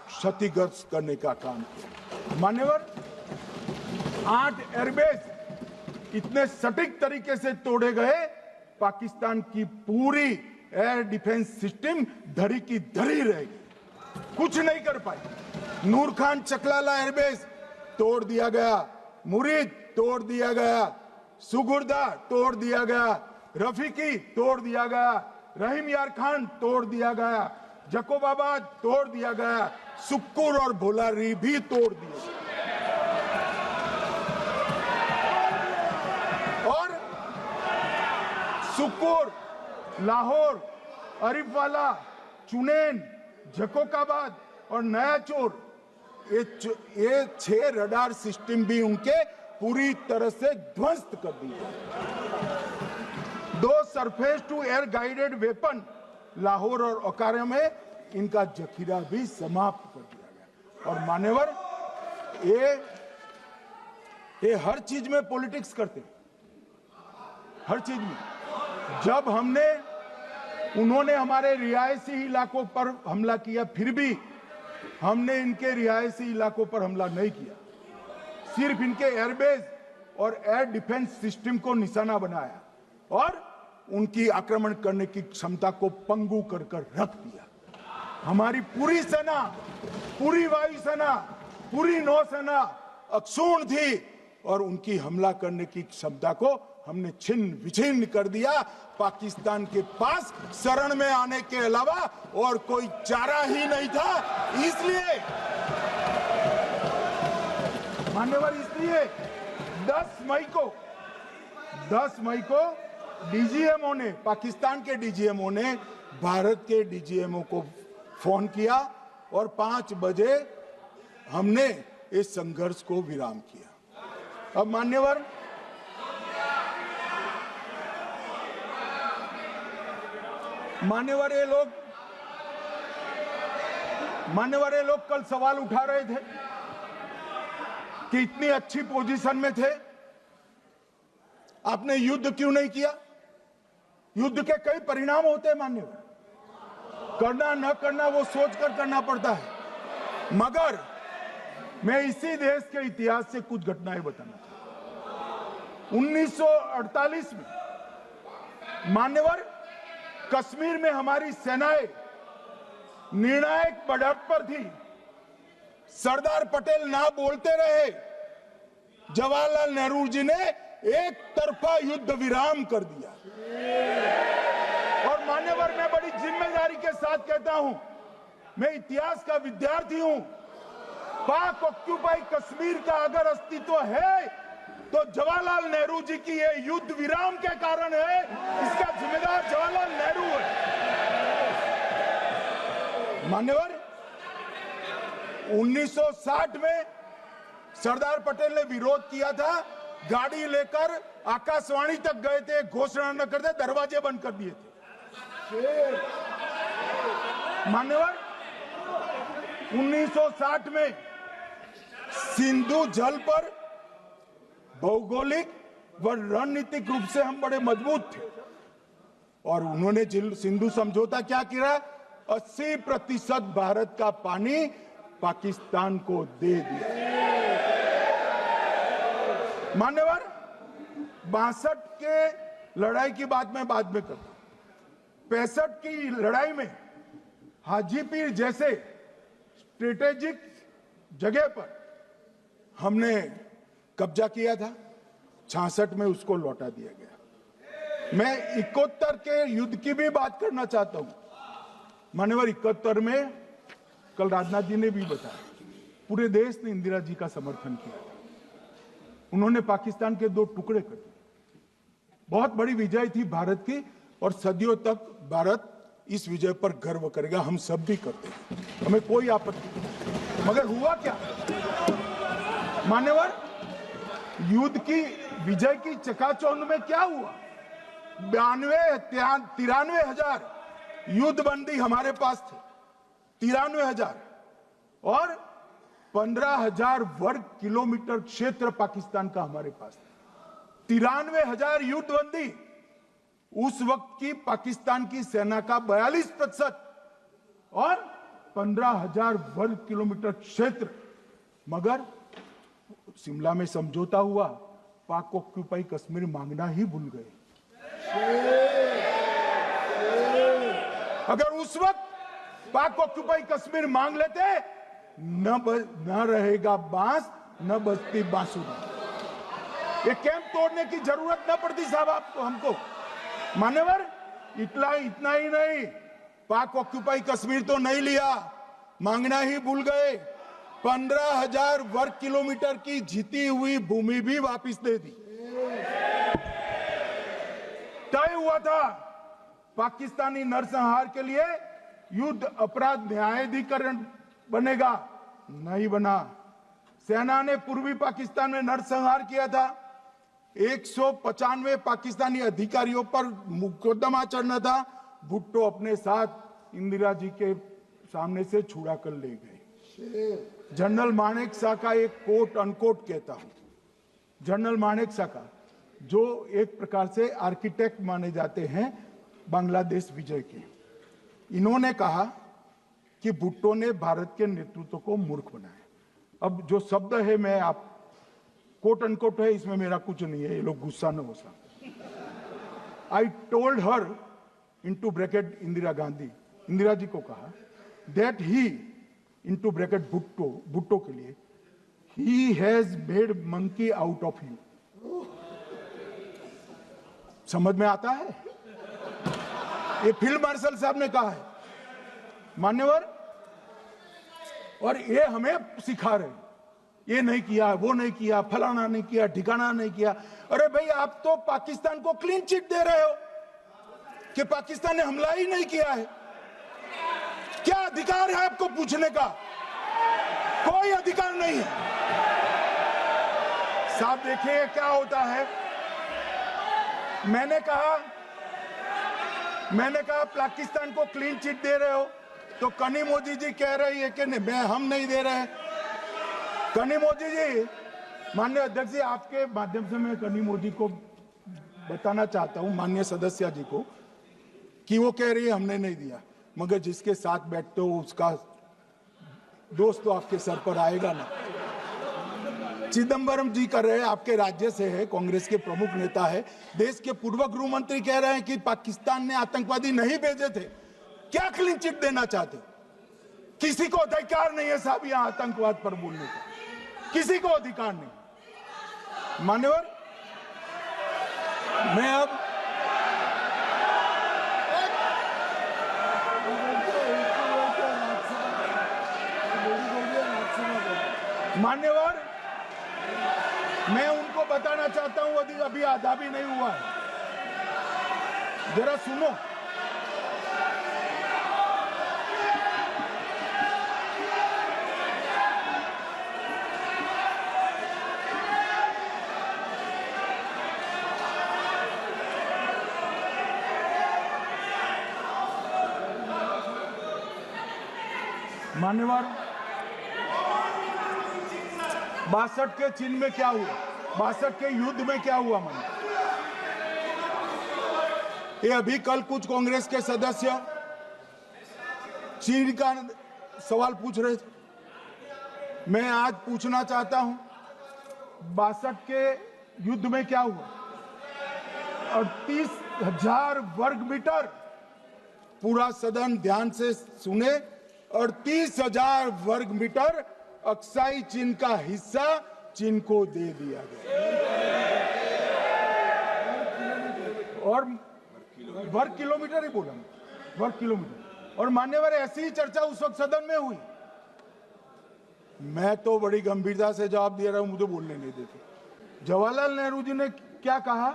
क्षतिग्रस्त करने का काम किया। मान्यवर, 8 एयरबेस इतने सटीक तरीके से तोड़े गए, पाकिस्तान की पूरी एयर डिफेंस सिस्टम धरी की धरी रहेगी, कुछ नहीं कर पाई। नूर खान चकलाला एयरबेस तोड़ दिया गया, मुरीद तोड़ दिया गया, सुगुर्दा तोड़ दिया गया, रफीकी तोड़ दिया गया, रहीम यार खान तोड़ दिया गया, जकोबाबाद तोड़ दिया गया, सुक्कुर और भोलारी भी तोड़ दिए। और सुक्कुर, लाहौर, अरिफवाला, चुनेन, जकोकाबाद और नया चोर, ये 6 रडार सिस्टम भी उनके पूरी तरह से ध्वस्त कर दिए। 2 surface to air guided weapon Lahore और ओकारा में इनका जखीरा भी समाप्त कर दिया गया। और मान्यवर, ये हर चीज में पॉलिटिक्स करते, हर चीज में। जब उन्होंने हमारे रिहायशी इलाकों पर हमला किया, फिर भी हमने इनके रिहायशी इलाकों पर हमला नहीं किया, सिर्फ इनके एयरबेस और एयर डिफेंस सिस्टम को निशाना बनाया और उनकी आक्रमण करने की क्षमता को पंगु कर रख दिया। हमारी पूरी सेना, पूरी वायुसेना, पूरी नौसेना अक्षुण्ण थी और उनकी हमला करने की क्षमता को हमने छिन्न विछिन्न कर दिया। पाकिस्तान के पास शरण में आने के अलावा और कोई चारा ही नहीं था। इसलिए मान्यवर इसलिए 10 मई को डीजीएमओ ने, पाकिस्तान के डीजीएमओ ने भारत के डीजीएमओ को फोन किया और 5 बजे हमने इस संघर्ष को विराम किया। अब मान्यवर ये लोग कल सवाल उठा रहे थे कि इतनी अच्छी पोजीशन में थे, आपने युद्ध क्यों नहीं किया? युद्ध के कई परिणाम होते हैं मान्यवर, करना न करना वो सोचकर करना पड़ता है। मगर मैं इसी देश के इतिहास से कुछ घटनाएं बताना चाहता हूं। 1948 में मान्यवर कश्मीर में हमारी सेनाएं निर्णायक बढ़त पर थी। सरदार पटेल ना बोलते रहे, जवाहरलाल नेहरू जी ने एक तरफा युद्ध विराम कर दिया। और मान्यवर मैं बड़ी जिम्मेदारी के साथ कहता हूं, मैं इतिहास का विद्यार्थी हूं, पाक ऑक्यूपाई कश्मीर का अगर अस्तित्व है तो जवाहरलाल नेहरू जी की ये युद्ध विराम के कारण है। इसका जिम्मेदार जवाहरलाल नेहरू है। मान्यवर 1960 में सरदार पटेल ने विरोध किया था, गाड़ी लेकर आकाशवाणी तक गए थे, घोषणा न करते दरवाजे बंद कर दिए थे। मान्यवर 1960 में सिंधु जल पर भौगोलिक व रणनीतिक रूप से हम बड़े मजबूत थे और उन्होंने सिंधु समझौता क्या किया? 80% भारत का पानी पाकिस्तान को दे दिया। मान्यवर 62 के लड़ाई की बात मैं बाद में करता हूं। 65 की लड़ाई में हाजीपीर जैसे स्ट्रेटेजिक जगह पर हमने कब्जा किया था, 66 में उसको लौटा दिया गया। मैं 71 के युद्ध की भी बात करना चाहता हूं। मान्यवर 71 में कल राजनाथ जी ने भी बताया, पूरे देश ने इंदिरा जी का समर्थन किया था। उन्होंने पाकिस्तान के 2 टुकड़े कर दिए। बहुत बड़ी विजय थी भारत की और सदियों तक भारत इस विजय पर गर्व करेगा। हम सब भी करते हैं, हमें कोई आपत्ति नहीं। मगर हुआ क्या मान्यवर? युद्ध की विजय की चकाचौंध में क्या हुआ? 93 हजार युद्धबंदी हमारे पास थे, 93,000 और 15,000 वर्ग किलोमीटर क्षेत्र पाकिस्तान का हमारे पास था। 93,000 युद्धबंदी उस वक्त की पाकिस्तान की सेना का 42% और 15,000 वर्ग किलोमीटर क्षेत्र। मगर शिमला में समझौता हुआ, पाक ऑक्यूपाई कश्मीर मांगना ही भूल गए। अगर उस वक्त पाक ऑक्यूपाई कश्मीर मांग लेते, न रहेगा बांस न बजती बांसुरी। ये कैंप तोड़ने की जरूरत न पड़ती साहब आपको, हमको। मान्यवर इतना ही नहीं, पाक ऑक्यूपाई कश्मीर तो नहीं लिया, मांगना ही भूल गए। 15,000 वर्ग किलोमीटर की जीती हुई भूमि भी वापस दे दी। तय हुआ था पाकिस्तानी नरसंहार के लिए युद्ध अपराध न्यायाधिकरण बनेगा, नहीं बना। सेना ने पूर्वी पाकिस्तान में नरसंहार किया था। 195 पाकिस्तानी अधिकारियों पर मुकदमा चढ़ना था। भुट्टो अपने साथ इंदिरा जी के सामने से छुड़ा कर ले गए। जनरल मानेक शॉ का एक कोट अनकोट कहता हूं, जनरल मानेक शॉ का, जो एक प्रकार से आर्किटेक्ट माने जाते हैं बांग्लादेश विजय के, इन्होंने कहा कि भुट्टो ने भारत के नेतृत्व को मूर्ख बनाया। अब जो शब्द है, मैं आप कोट अनकोट है, इसमें मेरा कुछ नहीं है, ये लोग गुस्सा न हो सकते। I told her into bracket Indira Gandhi, Indira ji को कहा that he into bracket Bhutto के लिए, he has made monkey out of you. समझ में आता है? ये फील्ड मार्शल साहब ने कहा है मान्यवर, और ये हमें सिखा रहे हैं। ये नहीं किया, वो नहीं किया, फलाना नहीं किया, ठिकाना नहीं किया। अरे भाई, आप तो पाकिस्तान को क्लीन चिट दे रहे हो कि पाकिस्तान ने हमला ही नहीं किया है। क्या अधिकार है आपको पूछने का? कोई अधिकार नहीं है। साहब देखिए क्या होता है। मैंने कहा पाकिस्तान को क्लीन चिट दे रहे हो, तो कनी मोदी जी कह रही है कि नहीं, हम नहीं दे रहे हैं। कनी मोदी जी, माननीय अध्यक्ष जी, आपके माध्यम से मैं कनी मोदी को बताना चाहता हूं, माननीय सदस्य जी को, कि वो कह रही है हमने नहीं दिया, मगर जिसके साथ बैठते हो उसका दोस्त तो आपके सर पर आएगा ना। चिदंबरम जी कर रहे हैं, आपके राज्य से है, कांग्रेस के प्रमुख नेता है, देश के पूर्व गृह मंत्री कह रहे हैं कि पाकिस्तान ने आतंकवादी नहीं भेजे थे। क्या क्लीन चिट देना चाहते? किसी को अधिकार नहीं है साहब यहां आतंकवाद पर बोलने का, किसी को अधिकार नहीं। मान्यवर, मैं अब मान्यवर, मैं उनको बताना चाहता हूं, अभी आधा भी नहीं हुआ है, जरा सुनो। मान्यवर, 62 के चिन्ह में क्या हुआ, 62 के युद्ध में क्या हुआ? मान्य, ये अभी कल कुछ कांग्रेस के सदस्य चीन का सवाल पूछ रहे थे, मैं आज पूछना चाहता हूं 62 के युद्ध में क्या हुआ? 38,000 वर्ग मीटर, पूरा सदन ध्यान से सुने, 38,000 वर्ग मीटर अक्साई चीन का हिस्सा चीन को दे दिया गया। और वर्ग किलोमीटर ही बोला, वर्ग किलोमीटर। और मान्यवर, ऐसी ही चर्चा उस वक्त सदन में हुई। मैं तो बड़ी गंभीरता से जवाब दे रहा हूं, मुझे बोलने नहीं देते। जवाहरलाल नेहरू जी ने क्या कहा?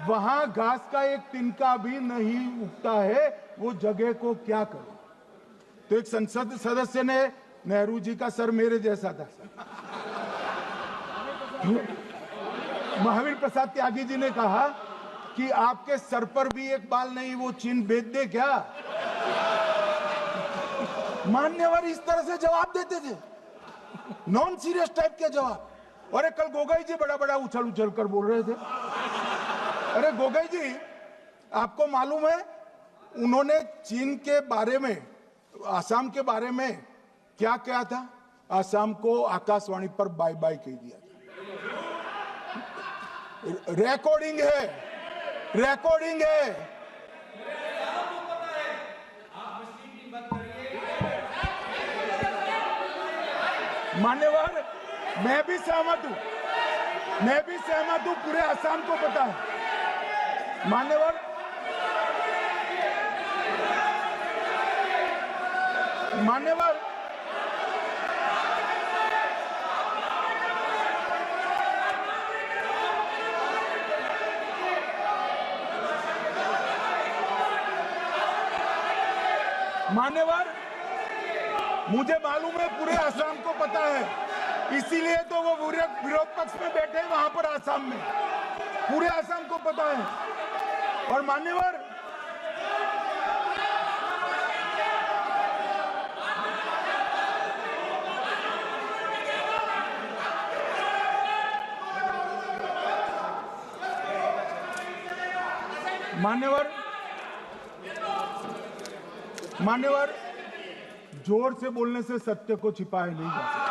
वहां घास का एक तिनका भी नहीं उगता है, वो जगह को क्या करे? तो एक संसद सदस्य ने, नेहरू जी का सर मेरे जैसा था, महावीर प्रसाद त्यागी जी ने कहा कि आपके सर पर भी एक बाल नहीं, वो चीन बेच दे क्या? मान्यवर इस तरह से जवाब देते थे, नॉन सीरियस टाइप के जवाब। और कल गोगोई जी बड़ा बड़ा उछल उछल कर बोल रहे थे। अरे गोगोई जी, आपको मालूम है उन्होंने चीन के बारे में, आसाम के बारे में क्या क्या था? आसाम को आकाशवाणी पर बाय बाय कह दिया था। रिकॉर्डिंग है, रिकॉर्डिंग है। मान्यवर, मैं भी सहमत हूं, मैं भी सहमत हूं, पूरे आसाम को पता है। मान्यवर, मान्यवर, मान्यवर, मुझे मालूम है पूरे आसाम को पता है, इसीलिए तो वो विरोध पक्ष में बैठे हैं वहां पर आसाम में, पूरे आसाम को पता है। और मान्यवर, मान्यवर, जोर से बोलने से सत्य को छिपाया नहीं जा सकता।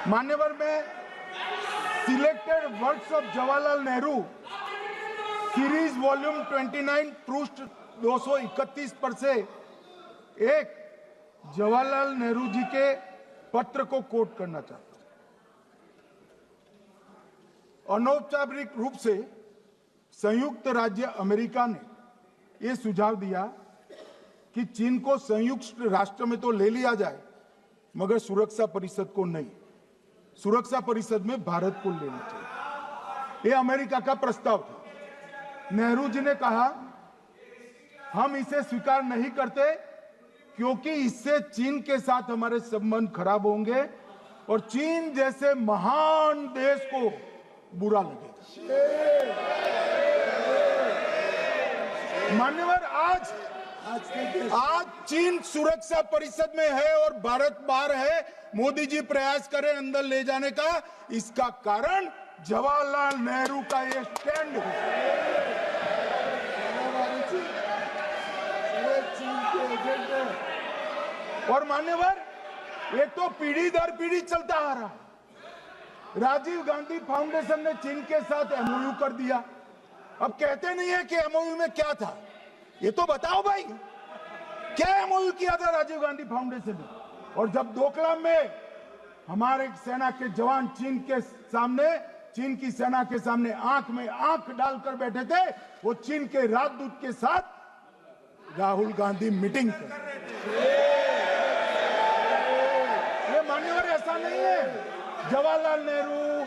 मान्यवर, मैं selected works of Jawaharlal Nehru series volume 29 पृष्ठ 231 पर से एक जवाहरलाल नेहरू जी के पत्र को कोट करना चाहता हूं। अनौपचारिक रूप से संयुक्त राज्य अमेरिका ने ये सुझाव दिया कि चीन को संयुक्त राष्ट्र में तो ले लिया जाए, मगर सुरक्षा परिषद को नहीं। सुरक्षा परिषद में भारत को लेना चाहिए। ये अमेरिका का प्रस्ताव था। नेहरू जी ने कहा हम इसे स्वीकार नहीं करते क्योंकि इससे चीन के साथ हमारे संबंध खराब होंगे और चीन जैसे महान देश को बुरा लगेगा। मान्यवर, आज चीन सुरक्षा परिषद में है और भारत बाहर है। मोदी जी प्रयास करें अंदर ले जाने का। इसका कारण जवाहरलाल नेहरू का ये स्टैंड है। और मान्यवर, ये तो पीढ़ी दर पीढ़ी चलता आ रहा है। राजीव गांधी फाउंडेशन ने चीन के साथ एमओयू कर दिया। अब कहते नहीं है कि एमओयू में क्या था, ये तो बताओ भाई, क्या एमओयू किया था राजीव गांधी फाउंडेशन ने? और जब डोकलाम में हमारे सेना के जवान चीन की सेना के सामने आंख में आंख डालकर बैठे थे, वो चीन के राजदूत के साथ राहुल गांधी मीटिंग कर। ये मान्यवर ऐसा नहीं है। जवाहरलाल नेहरू,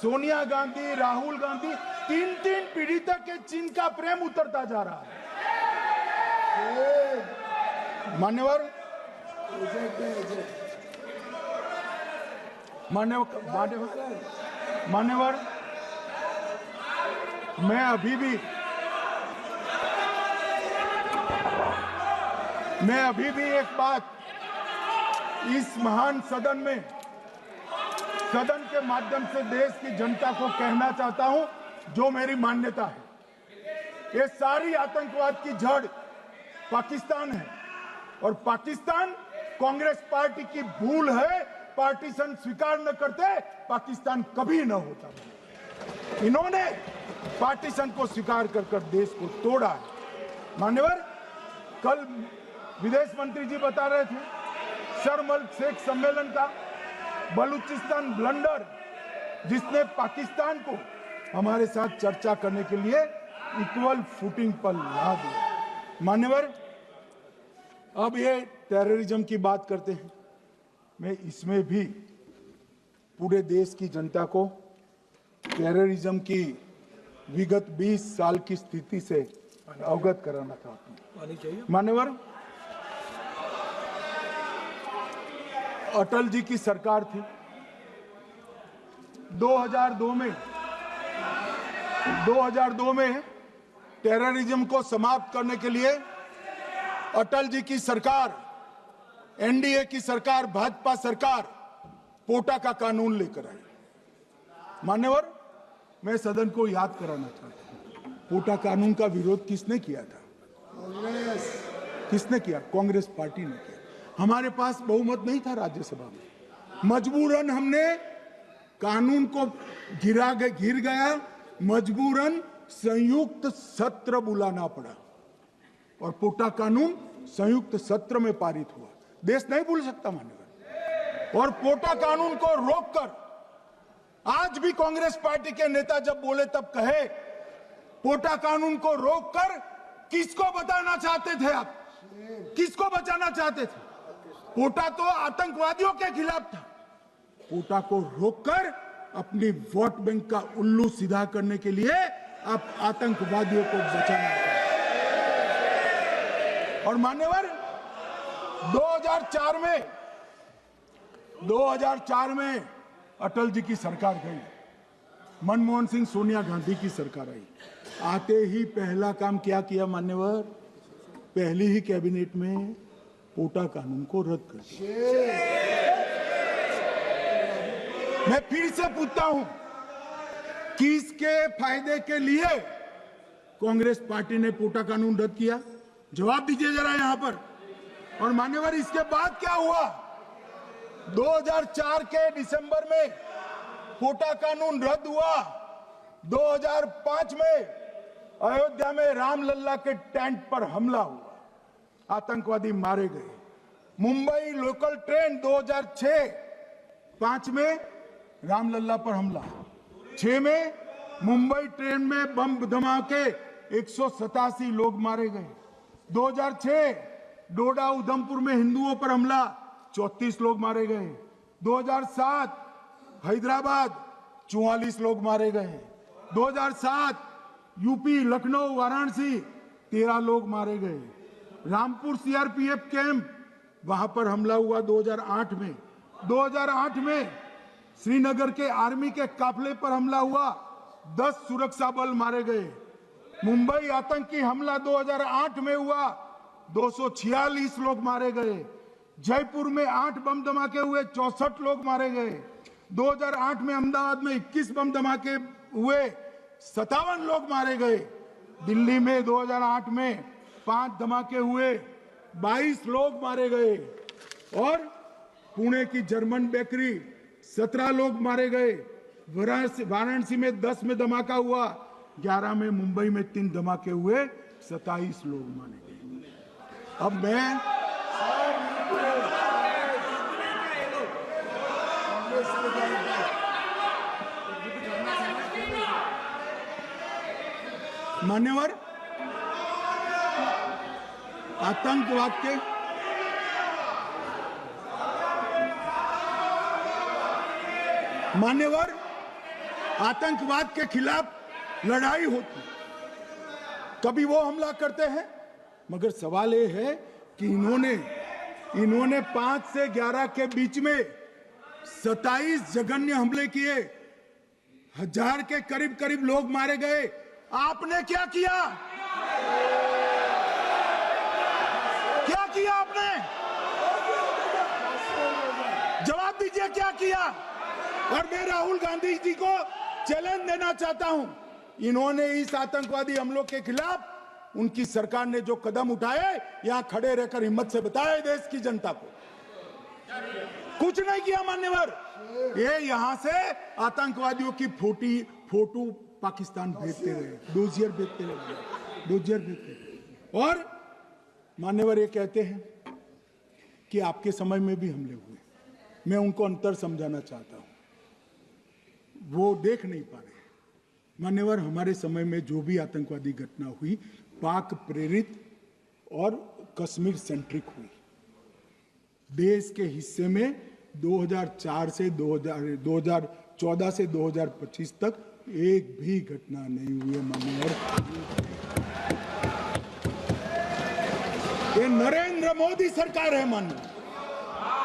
सोनिया गांधी, राहुल गांधी, तीन पीढ़ी तक के चीन का प्रेम उतरता जा रहा है। मान्यवर, मैं अभी भी एक बात इस महान सदन के माध्यम से देश की जनता को कहना चाहता हूं, जो मेरी मान्यता है। ये सारी आतंकवाद की जड़ पाकिस्तान है और पाकिस्तान कांग्रेस पार्टी की भूल है। पार्टीशन स्वीकार न करते, पाकिस्तान कभी न होता। इन्होंने पार्टीशन को स्वीकार कर देश को तोड़ा है। मान्यवर, कल विदेश मंत्री जी बता रहे थे शर्म अल शेख सम्मेलन का बलूचिस्तान ब्लंडर, जिसने पाकिस्तान को हमारे साथ चर्चा करने के लिए इक्वल फुटिंग पर ला दिया। मान्यवर, अब ये टेररिज्म की बात करते हैं। मैं इसमें भी पूरे देश की जनता को टेररिज्म की विगत 20 साल की स्थिति से अवगत कराना चाहता हूं। मान्यवर, अटल जी की सरकार थी। 2002 में टेररिज्म को समाप्त करने के लिए अटल जी की सरकार, एनडीए की सरकार, भाजपा सरकार पोटा का कानून लेकर आई। मान्यवर, मैं सदन को याद कराना चाहता हूं, पोटा कानून का विरोध किसने किया था? किसने किया? कांग्रेस पार्टी ने किया। हमारे पास बहुमत नहीं था राज्यसभा में। मजबूरन हमने कानून को गिर गया, मजबूरन संयुक्त सत्र बुलाना पड़ा और पोटा कानून संयुक्त सत्र में पारित हुआ। देश नहीं भूल सकता मान्यवर। और पोटा कानून को रोककर आज भी कांग्रेस पार्टी के नेता जब बोले तब कहे, पोटा कानून को रोककर किसको बताना चाहते थे आप? किसको बचाना चाहते थे? पोटा तो आतंकवादियों के खिलाफ था। पोटा को रोककर अपनी वोट बैंक का उल्लू सीधा करने के लिए आप आतंकवादियों को बचाना चाहते। और मान्यवर, 2004 में अटल जी की सरकार गई, मनमोहन सिंह, सोनिया गांधी की सरकार आई। आते ही पहला काम क्या किया मान्यवर? पहली ही कैबिनेट में पोटा कानून को रद्द कर दिया। मैं फिर से पूछता हूं, किसके फायदे के लिए कांग्रेस पार्टी ने पोटा कानून रद्द किया? जवाब दीजिए जरा यहां पर। और मान्यवर, इसके बाद क्या हुआ? 2004 के दिसंबर में पोटा कानून रद्द हुआ। 2005 में अयोध्या में रामलल्ला के टेंट पर हमला हुआ, आतंकवादी मारे गए। मुंबई लोकल ट्रेन 2005 में रामलल्ला पर हमला, 6 में मुंबई ट्रेन में बम धमाके, 187 लोग मारे गए। 2006 डोडा उधमपुर में हिंदुओं पर हमला, 34 लोग मारे गए। 2007 हैदराबाद 44 लोग मारे गए। 2007 यूपी लखनऊ वाराणसी 13 लोग मारे गए। रामपुर सीआरपीएफ कैंप, वहां पर हमला हुआ 2008 में। 2008 में श्रीनगर के आर्मी के काफिले पर हमला हुआ, 10 सुरक्षा बल मारे गए। मुंबई आतंकी हमला 2008 में हुआ, 246 लोग मारे गए। जयपुर में 8 बम धमाके हुए, 64 लोग मारे गए। 2008 में अहमदाबाद में 21 बम धमाके हुए, 57 लोग मारे गए। दिल्ली में 2008 में 5 धमाके हुए, 22 लोग मारे गए। और पुणे की जर्मन बेकरी 17 लोग मारे गए। वाराणसी में 10 में धमाका हुआ, 11 में मुंबई में 3 धमाके हुए, 27 लोग मारे गए। अब मैं मान्यवर आतंकवाद के खिलाफ लड़ाई होती, कभी वो हमला करते हैं, मगर सवाल ये है कि इन्होंने 5 से 11 के बीच में 27 जघन्य हमले किए, 1000 के करीब लोग मारे गए। आपने क्या किया? क्या किया आपने? जवाब दीजिए, क्या किया? और मैं राहुल गांधी जी को चैलेंज देना चाहता हूं, इन्होंने इस आतंकवादी हमलों के खिलाफ उनकी सरकार ने जो कदम उठाए, यहां खड़े रहकर हिम्मत से बताए देश की जनता को, कुछ नहीं किया मान्यवर। ये यहां से आतंकवादियों की फोटो पाकिस्तान भेजते रहे, डोजियर भेजते रहे। और मान्यवर ये कहते हैं कि आपके समय में भी हमले हुए। मैं उनको अंतर समझाना चाहता हूं, वो देख नहीं पा रहे। मान्यवर, हमारे समय में जो भी आतंकवादी घटना हुई, पाक प्रेरित और कश्मीर सेंट्रिक हुई। देश के हिस्से में 2014 से 2025 तक एक भी घटना नहीं हुई है मान्यवर। ये नरेंद्र मोदी सरकार है मान्यवर।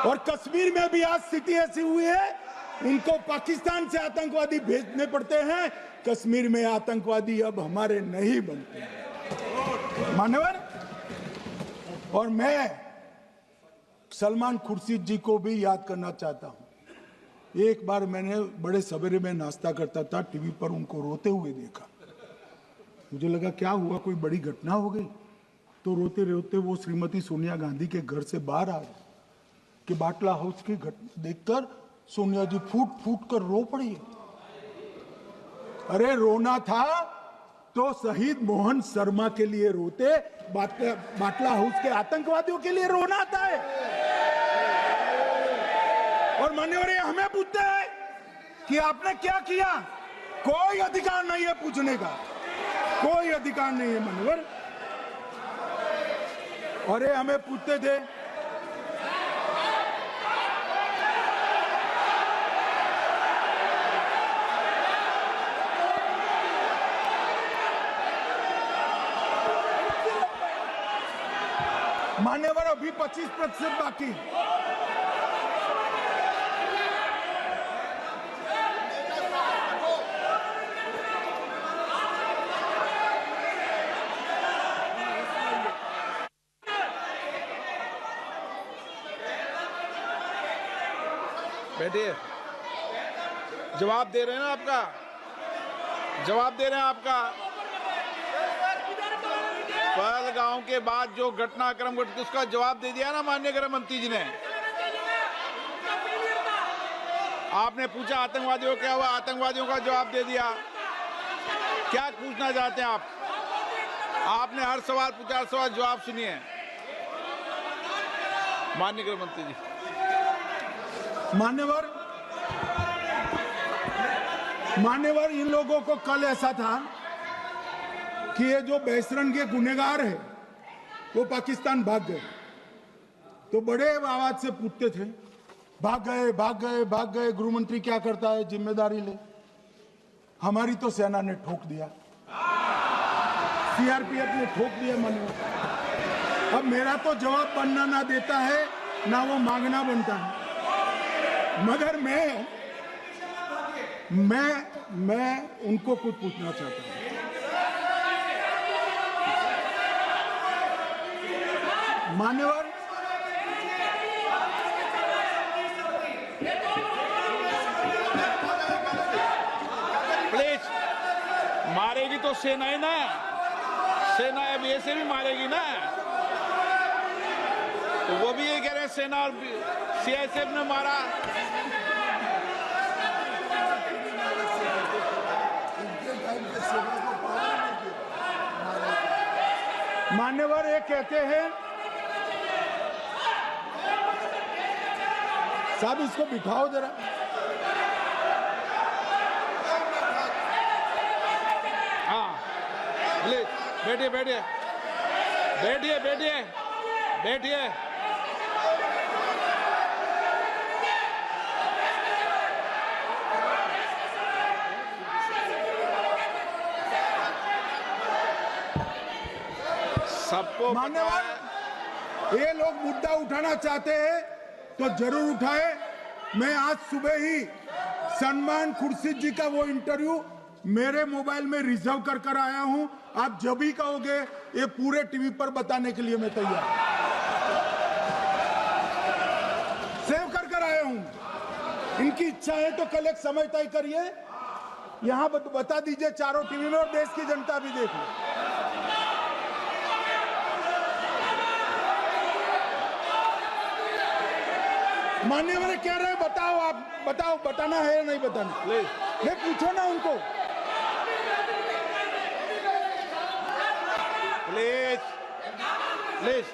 और कश्मीर में भी आज स्थिति ऐसी हुई है, उनको पाकिस्तान से आतंकवादी भेजने पड़ते हैं। कश्मीर में आतंकवादी अब हमारे नहीं बनते हैं मान्यवर। और मैं सलमान खुर्शीद जी को भी याद करना चाहता हूं। एक बार मैंने बड़े सवेरे में नाश्ता करता था, टीवी पर उनको रोते हुए देखा। मुझे लगा क्या हुआ, कोई बड़ी घटना हो गई। तो रोते रोते वो श्रीमती सोनिया गांधी के घर से बाहर आ गए कि बाटला हाउस की घटना देखकर सोनिया जी फूट फूट कर रो पड़ी। अरे रोना था तो शहीद मोहन शर्मा के लिए रोते, बाटला हाउस के आतंकवादियों के लिए रोना आता है। और मान्यवर ये हमें पूछते हैं कि आपने क्या किया। कोई अधिकार नहीं है पूछने का, कोई अधिकार नहीं है मान्यवर। और ये हमें पूछते थे मान्यवर, अभी 25% बाकी। बैठिए, जवाब दे रहे हैं ना आपका, जवाब दे रहे हैं आपका। पहलगांव के बाद जो घटनाक्रम घटित उसका जवाब दे दिया ना माननीय गृह मंत्री जी ने। आपने पूछा आतंकवादियों क्या हुआ, आतंकवादियों का जवाब दे दिया। क्या पूछना चाहते हैं आप? आपने हर सवाल पूछा, हर सवाल जवाब सुनिए माननीय गृह मंत्री जी। मान्यवर, इन लोगों को कल ऐसा था कि ये जो बहसरन के गुनहगार है वो पाकिस्तान भाग गए, तो बड़े आवाज से पूछते थे भाग गए भाग गए भाग गए, गृह मंत्री क्या करता है, जिम्मेदारी ले। हमारी तो सेना ने ठोक दिया, सीआरपीएफ ने ठोक दिया मान्यवर। अब मेरा तो जवाब बनना ना देता है ना वो मांगना बनता है, मगर मैं उनको कुछ पूछना चाहता हूं। मान्यवर, प्लीज, मारेगी तो सेना है ना, सेना अब ऐसे भी मारेगी ना, तो वो भी ये कह रहे हैं सेना और सीआईएसएफ ने मारा। मान्यवर ये कहते हैं, साहब इसको बिठाओ जरा। हाँ प्लीज बैठिए बैठिए बैठिए बैठिए बैठिए। सबको मान्यवर, ये लोग मुद्दा उठाना चाहते हैं तो जरूर उठाए। मैं आज सुबह ही सलमान खुर्शीद जी का वो इंटरव्यू मेरे मोबाइल में रिजर्व कर आया हूं। आप जब भी कहोगे ये पूरे टीवी पर बताने के लिए मैं तैयार हूं। सेव कर आया हूं। इनकी इच्छा है तो कल एक समय तय करिए, यहां बता दीजिए चारों टीवी में, और देश की जनता भी देख ले। मान्यवर कह रहे हैं बताओ, आप बताओ, बताना है या नहीं बताना, नहीं पूछो ना उनको। प्लीज प्लीज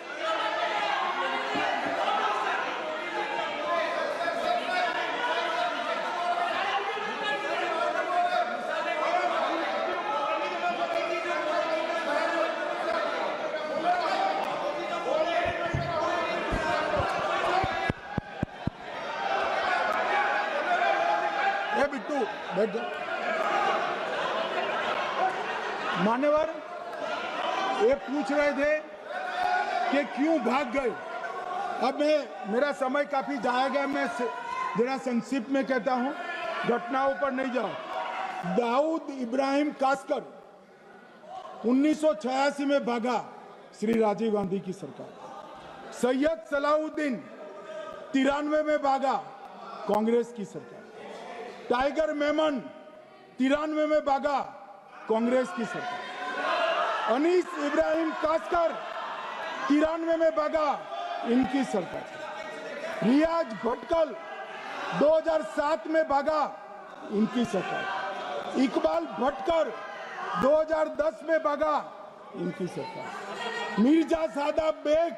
बिट्टू बैठ जाओ। मान्यवर ये पूछ रहे थे कि क्यों भाग गए। अब मेरा समय काफी जाएगा, मैं जरा संक्षिप्त में कहता हूं, घटनाओं पर नहीं जाओ। दाऊद इब्राहिम कासकर 1986 में भागा, श्री राजीव गांधी की सरकार। सैयद सलाउद्दीन 93 में भागा, कांग्रेस की सरकार। टाइगर मेमन 93 में भागा, कांग्रेस की सरकार। अनीस इब्राहिम कासकर 93 में भागा, इनकी सरकार। रियाज भटकल 2007 में भागा, इनकी सरकार। इकबाल भटकर 2010 में भागा, इनकी सरकार। मिर्जा सादाब बेग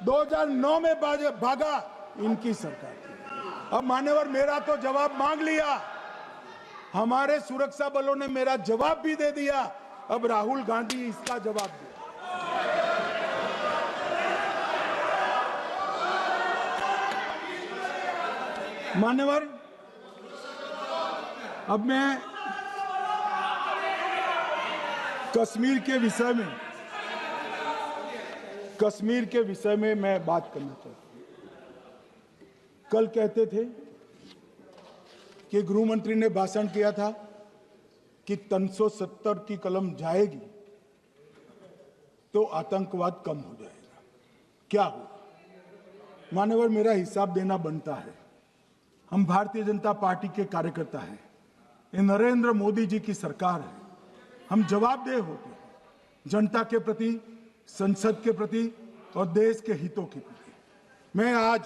2009 में भागा, इनकी सरकार। अब मान्यवर मेरा तो जवाब मांग लिया, हमारे सुरक्षा बलों ने मेरा जवाब भी दे दिया, अब राहुल गांधी इसका जवाब दे। मान्यवर अब मैं कश्मीर के विषय में मैं बात करना चाहता हूं। कल कहते थे कि गृह मंत्री ने भाषण किया था कि 370 की कलम जाएगी तो आतंकवाद कम हो जाएगा। क्या हो मान्यवर, मेरा हिसाब देना बनता है। हम भारतीय जनता पार्टी के कार्यकर्ता हैं, ये नरेंद्र मोदी जी की सरकार है, हम जवाबदेह होते हैं जनता के प्रति, संसद के प्रति और देश के हितों के प्रति। मैं आज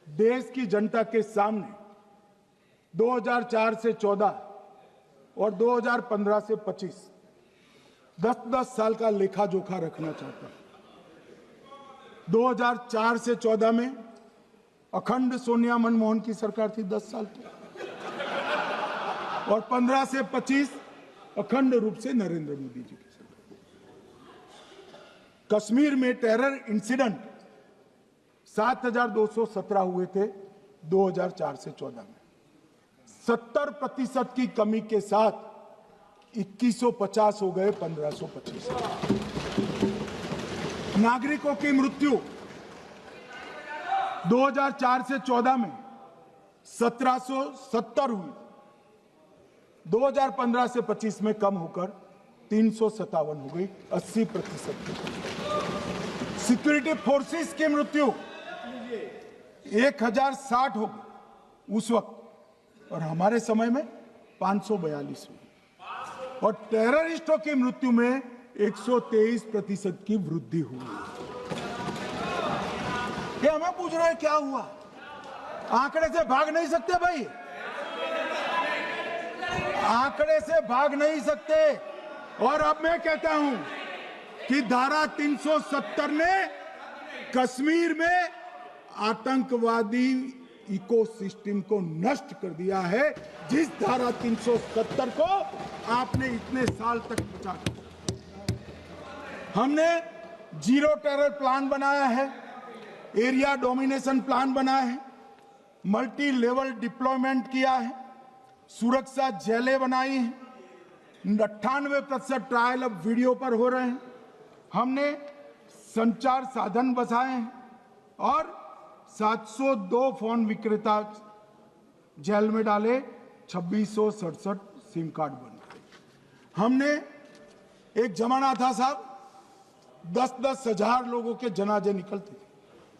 देश की जनता के सामने 2004 से 14 और 2015 से 25 10-10 साल का लेखा जोखा रखना चाहता हूं। 2004 से 14 में अखंड सोनिया मनमोहन की सरकार थी 10 साल की, और 15 से 25 अखंड रूप से नरेंद्र मोदी जी की सरकार। कश्मीर में टेरर इंसिडेंट 7,217 हुए थे 2004 से 14 में। 70% की कमी के साथ 2150 हो गए 1525। नागरिकों की मृत्यु 2004 से 14 में 1770 हुई, 2015 से 25 में कम होकर 357 हो गई, 80%। सिक्योरिटी फोर्सेस की मृत्यु 1060 हो गई उस वक्त, और हमारे समय में 542 हुई, और टेररिस्टों की मृत्यु में 123% की वृद्धि हुई। ये हमें पूछ रहे हैं क्या हुआ? आंकड़े से भाग नहीं सकते भाई, आंकड़े से भाग नहीं सकते। और अब मैं कहता हूं कि धारा 370 ने कश्मीर में आतंकवादी इकोसिस्टम को नष्ट कर दिया है, जिस धारा 370 को आपने इतने साल तक बचा कर। हमने जीरो टेरर प्लान बनाया है, एरिया डोमिनेशन प्लान बनाया है, मल्टी लेवल डिप्लॉयमेंट किया है, सुरक्षा जेलें बनाई हैं, 98% ट्रायल अब वीडियो पर हो रहे हैं, हमने संचार साधन बसाए हैं, और 702 फोन विक्रेता जेल में डाले, 2667 सिम कार्ड बन गए। हमने, एक जमाना था साहब 10-10 हजार लोगों के जनाजे निकलते थे,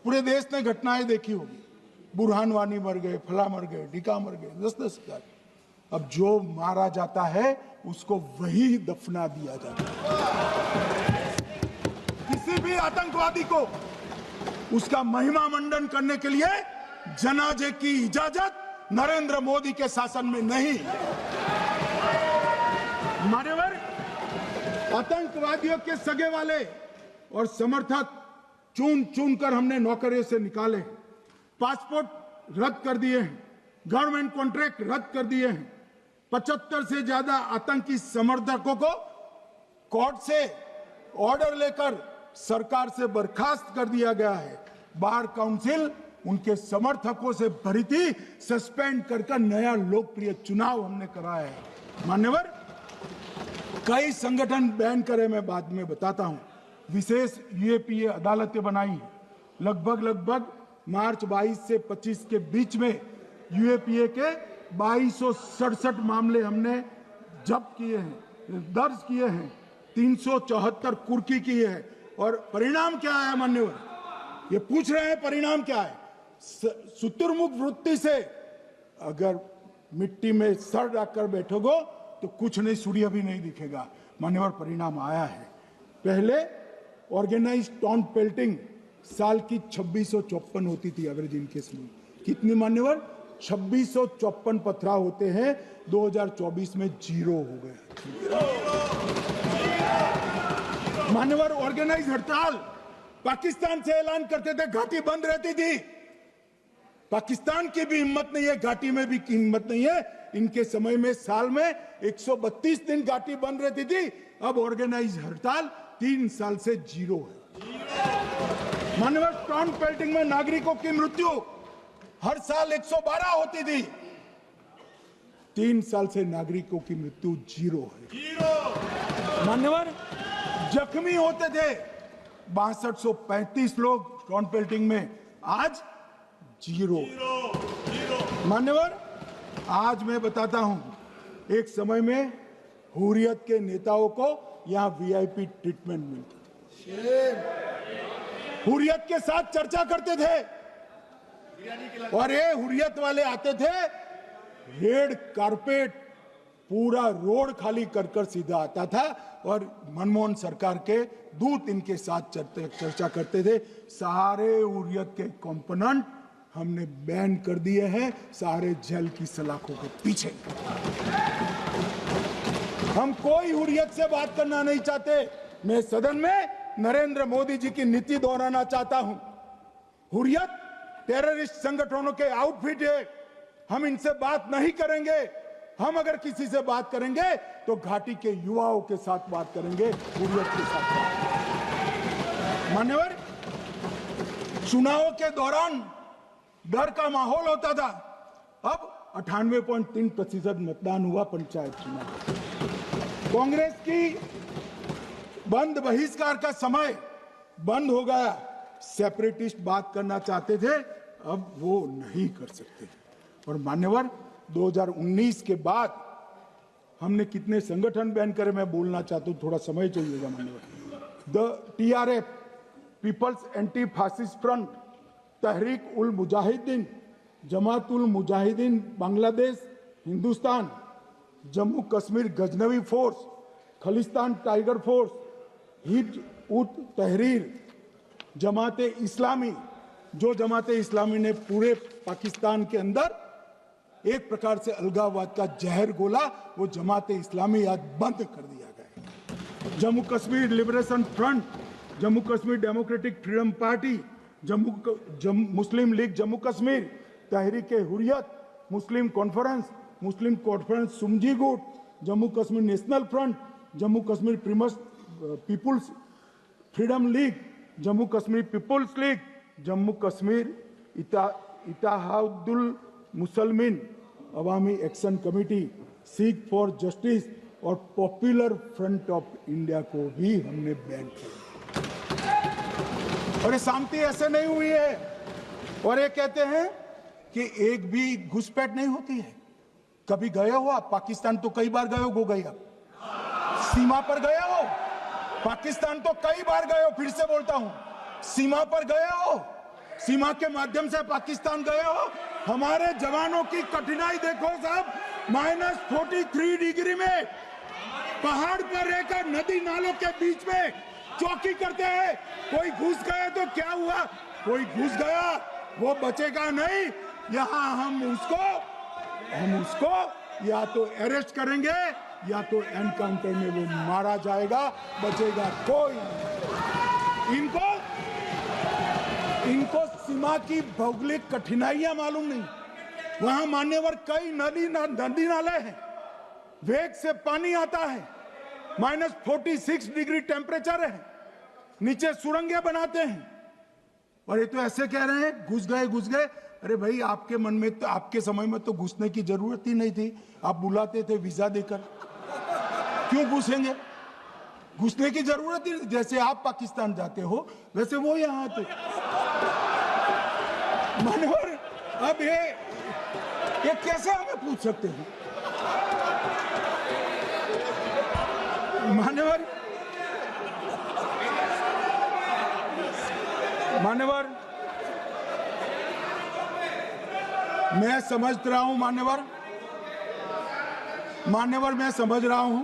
पूरे देश ने घटनाएं देखी होगी, बुरहान वानी मर गए, फला मर गए, ढिका मर गए, 10-10 हजार। अब जो मारा जाता है उसको वही दफना दिया जाता है। किसी भी आतंकवादी को उसका महिमा मंडन करने के लिए जनाजे की इजाजत नरेंद्र मोदी के शासन में नहीं। मान्यवर, आतंकवादियों के सगे वाले और समर्थक चुन चुन कर हमने नौकरियों से निकाले, पासपोर्ट रद्द कर दिए हैं, गवर्नमेंट कॉन्ट्रैक्ट रद्द कर दिए हैं, 75 से ज्यादा आतंकी समर्थकों को कोर्ट से ऑर्डर लेकर सरकार से बर्खास्त कर दिया गया है। बार काउंसिल उनके समर्थकों से भरी थी, सस्पेंड कर नया लोकप्रिय चुनाव हमने कराया है। मान्यवर, कई संगठन बैन करे, मैं बाद में बताता हूं। विशेष यूएपीए अदालतें बनाई, लगभग मार्च 22 से 25 के बीच में यूएपीए के 2267 मामले हमने जब्त किए हैं, दर्ज किए हैं, 374 कुर्की की है। और परिणाम क्या है मान्यवर? ये पूछ रहे हैं परिणाम क्या है? शुतुरमुख वृत्ति से अगर मिट्टी में सर रखकर बैठोगे तो कुछ नहीं, सूर्य भी नहीं दिखेगा। मान्यवर, परिणाम आया है। पहले ऑर्गेनाइज टाउन पेल्टिंग साल की 2654 होती थी एवरेज इनकेस में। कितनी मान्यवर? 2654 पथरा होते हैं, 2024 में 0 हो गए। मान्यवर, ऑर्गेनाइज हड़ताल पाकिस्तान से ऐलान करते थे, घाटी बंद रहती थी। पाकिस्तान की भी हिम्मत नहीं है, घाटी में भी हिम्मत नहीं है। इनके समय में साल में 132 दिन घाटी बंद रहती थी, अब ऑर्गेनाइज हड़ताल 3 साल से 0 है। मान्यवर, टाउन पेल्टिंग में नागरिकों की मृत्यु हर साल 112 होती थी, 3 साल से नागरिकों की मृत्यु 0 है। मान्यवर, जख्मी होते थे 6235 लोग टाउन पेल्टिंग में, आज 0। मान्यवर, आज मैं बताता हूं, एक समय में हुर्रियत के नेताओं को यहां वीआईपी ट्रीटमेंट मिलता था, हुर्रियत के साथ चर्चा करते थे, और ये हुर्रियत वाले आते थे, रेड कारपेट पूरा रोड खाली कर सीधा आता था, और मनमोहन सरकार के दूत इनके साथ चर्चा करते थे। सारे हुर्रियत के कंपोनेंट हमने बैन कर दिए हैं, सारे जेल की सलाखों के पीछे। हम कोई हुर्रियत से बात करना नहीं चाहते। मैं सदन में नरेंद्र मोदी जी की नीति दोहराना चाहता हूं। हुर्रियत टेररिस्ट संगठनों के आउटफिट है, हम इनसे बात नहीं करेंगे। हम अगर किसी से बात करेंगे तो घाटी के युवाओं के साथ बात करेंगे, हुर्रियत के साथ बात। मान्यवर, चुनाव के दौरान डर का माहौल होता था, अब 98.3% मतदान हुआ पंचायत चुनाव। कांग्रेस की बंद बहिष्कार का समय बंद हो गया। सेपरेटिस्ट बात करना चाहते थे, अब वो नहीं कर सकते। और मान्यवर, 2019 के बाद हमने कितने संगठन बैन करे, मैं बोलना चाहता हूं, थोड़ा समय चाहिएगा मान्यवर। The TRF, people's anti fascist front, Tehreek ul Mujahideen, Jamaat ul Mujahideen Bangladesh Hindustan, Jammu Kashmir Ghaznavi force, Khalistan tiger force, Hizb ut Tahrir, जमाते इस्लामी, जो जमाते इस्लामी ने पूरे पाकिस्तान के अंदर एक प्रकार से अलगाववाद का जहर घोला, वो जमाते इस्लामी आज बंद कर दिया गया। Jammu Kashmir liberation front, Jammu Kashmir democratic freedom party, Muslim league Jammu Kashmir, Tehreek Hurriyat, Muslim conference सुमजी गुट, Jammu Kashmir national front, Jammu Kashmir people's freedom league, Jammu Kashmir people's league, Jammu Kashmir Ittehadul Muslimeen Awami action committee, Sikh for justice और पॉपुलर फ्रंट ऑफ इंडिया को भी हमने बैन किया। और ये शांति ऐसे नहीं हुई है। और ये कहते हैं कि एक भी घुसपैठ नहीं होती है। कभी गए हो आप पाकिस्तान? तो कई बार गए हो गई, आप सीमा पर गए हो? पाकिस्तान तो कई बार गए हो, फिर से बोलता हूं, सीमा पर गए हो, सीमा के माध्यम से पाकिस्तान गए हो। हमारे जवानों की कठिनाई देखो साहब, -43 डिग्री में पहाड़ पर रहकर नदी नालों के बीच में चौकी करते हैं। कोई घुस गया तो क्या हुआ? कोई घुस गया, वो बचेगा नहीं। यहां हम उसको या तो अरेस्ट करेंगे या तो एनकाउंटर में वो मारा जाएगा, बचेगा कोई नहीं। इनको सीमा की भौगोलिक कठिनाइयां मालूम नहीं। वहां मान्यवर कई नदी नाले हैं, वेग से पानी आता है, -46 डिग्री टेम्परेचर है, नीचे सुरंगें बनाते हैं। और ये तो ऐसे कह रहे हैं घुस गए। अरे भाई, आपके मन में तो, आपके समय में तो घुसने की जरूरत ही नहीं थी। आप बुलाते थे वीजा देकर, क्यों घुसेंगे? घुसने की जरूरत ही, जैसे आप पाकिस्तान जाते हो वैसे वो यहाँ आते। मान्यवर, अब ये कैसे हमें पूछ सकते हैं? मान्यवर, मैं समझ रहा हूं, मान्यवर मैं समझ रहा हूं,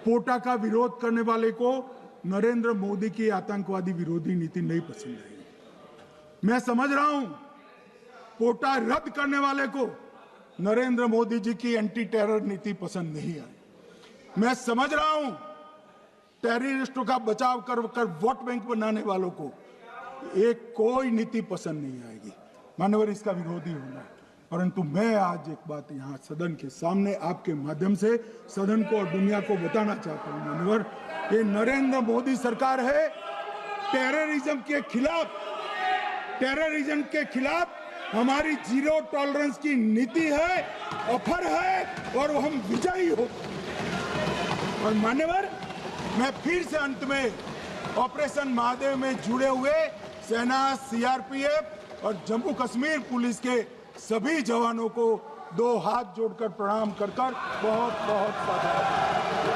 पोटा का विरोध करने वाले को नरेंद्र मोदी की आतंकवादी विरोधी नीति नहीं पसंद आई। मैं समझ रहा हूं, पोटा रद्द करने वाले को नरेंद्र मोदी जी की एंटी टेरर नीति पसंद नहीं आई। मैं समझ रहा हूं, टेररिस्टों का बचाव कर वोट बैंक बनाने वालों को कोई नीति पसंद नहीं आएगी। मानवर, इसका विरोधी होना है। परंतु मैं आज एक बात यहाँ सदन के सामने आपके माध्यम से सदन को और दुनिया को बताना चाहता हूँ। मानवर, ये नरेंद्र मोदी सरकार है, टेररिज्म के खिलाफ हमारी जीरो टॉलरेंस की नीति है, ऑफर है, और हम विजयी हो। और मान्यवर, मैं फिर से अंत में ऑपरेशन महादेव में जुड़े हुए सेना, CRPF और जम्मू कश्मीर पुलिस के सभी जवानों को 2 हाथ जोड़कर प्रणाम कर बहुत बहुत धन्यवाद।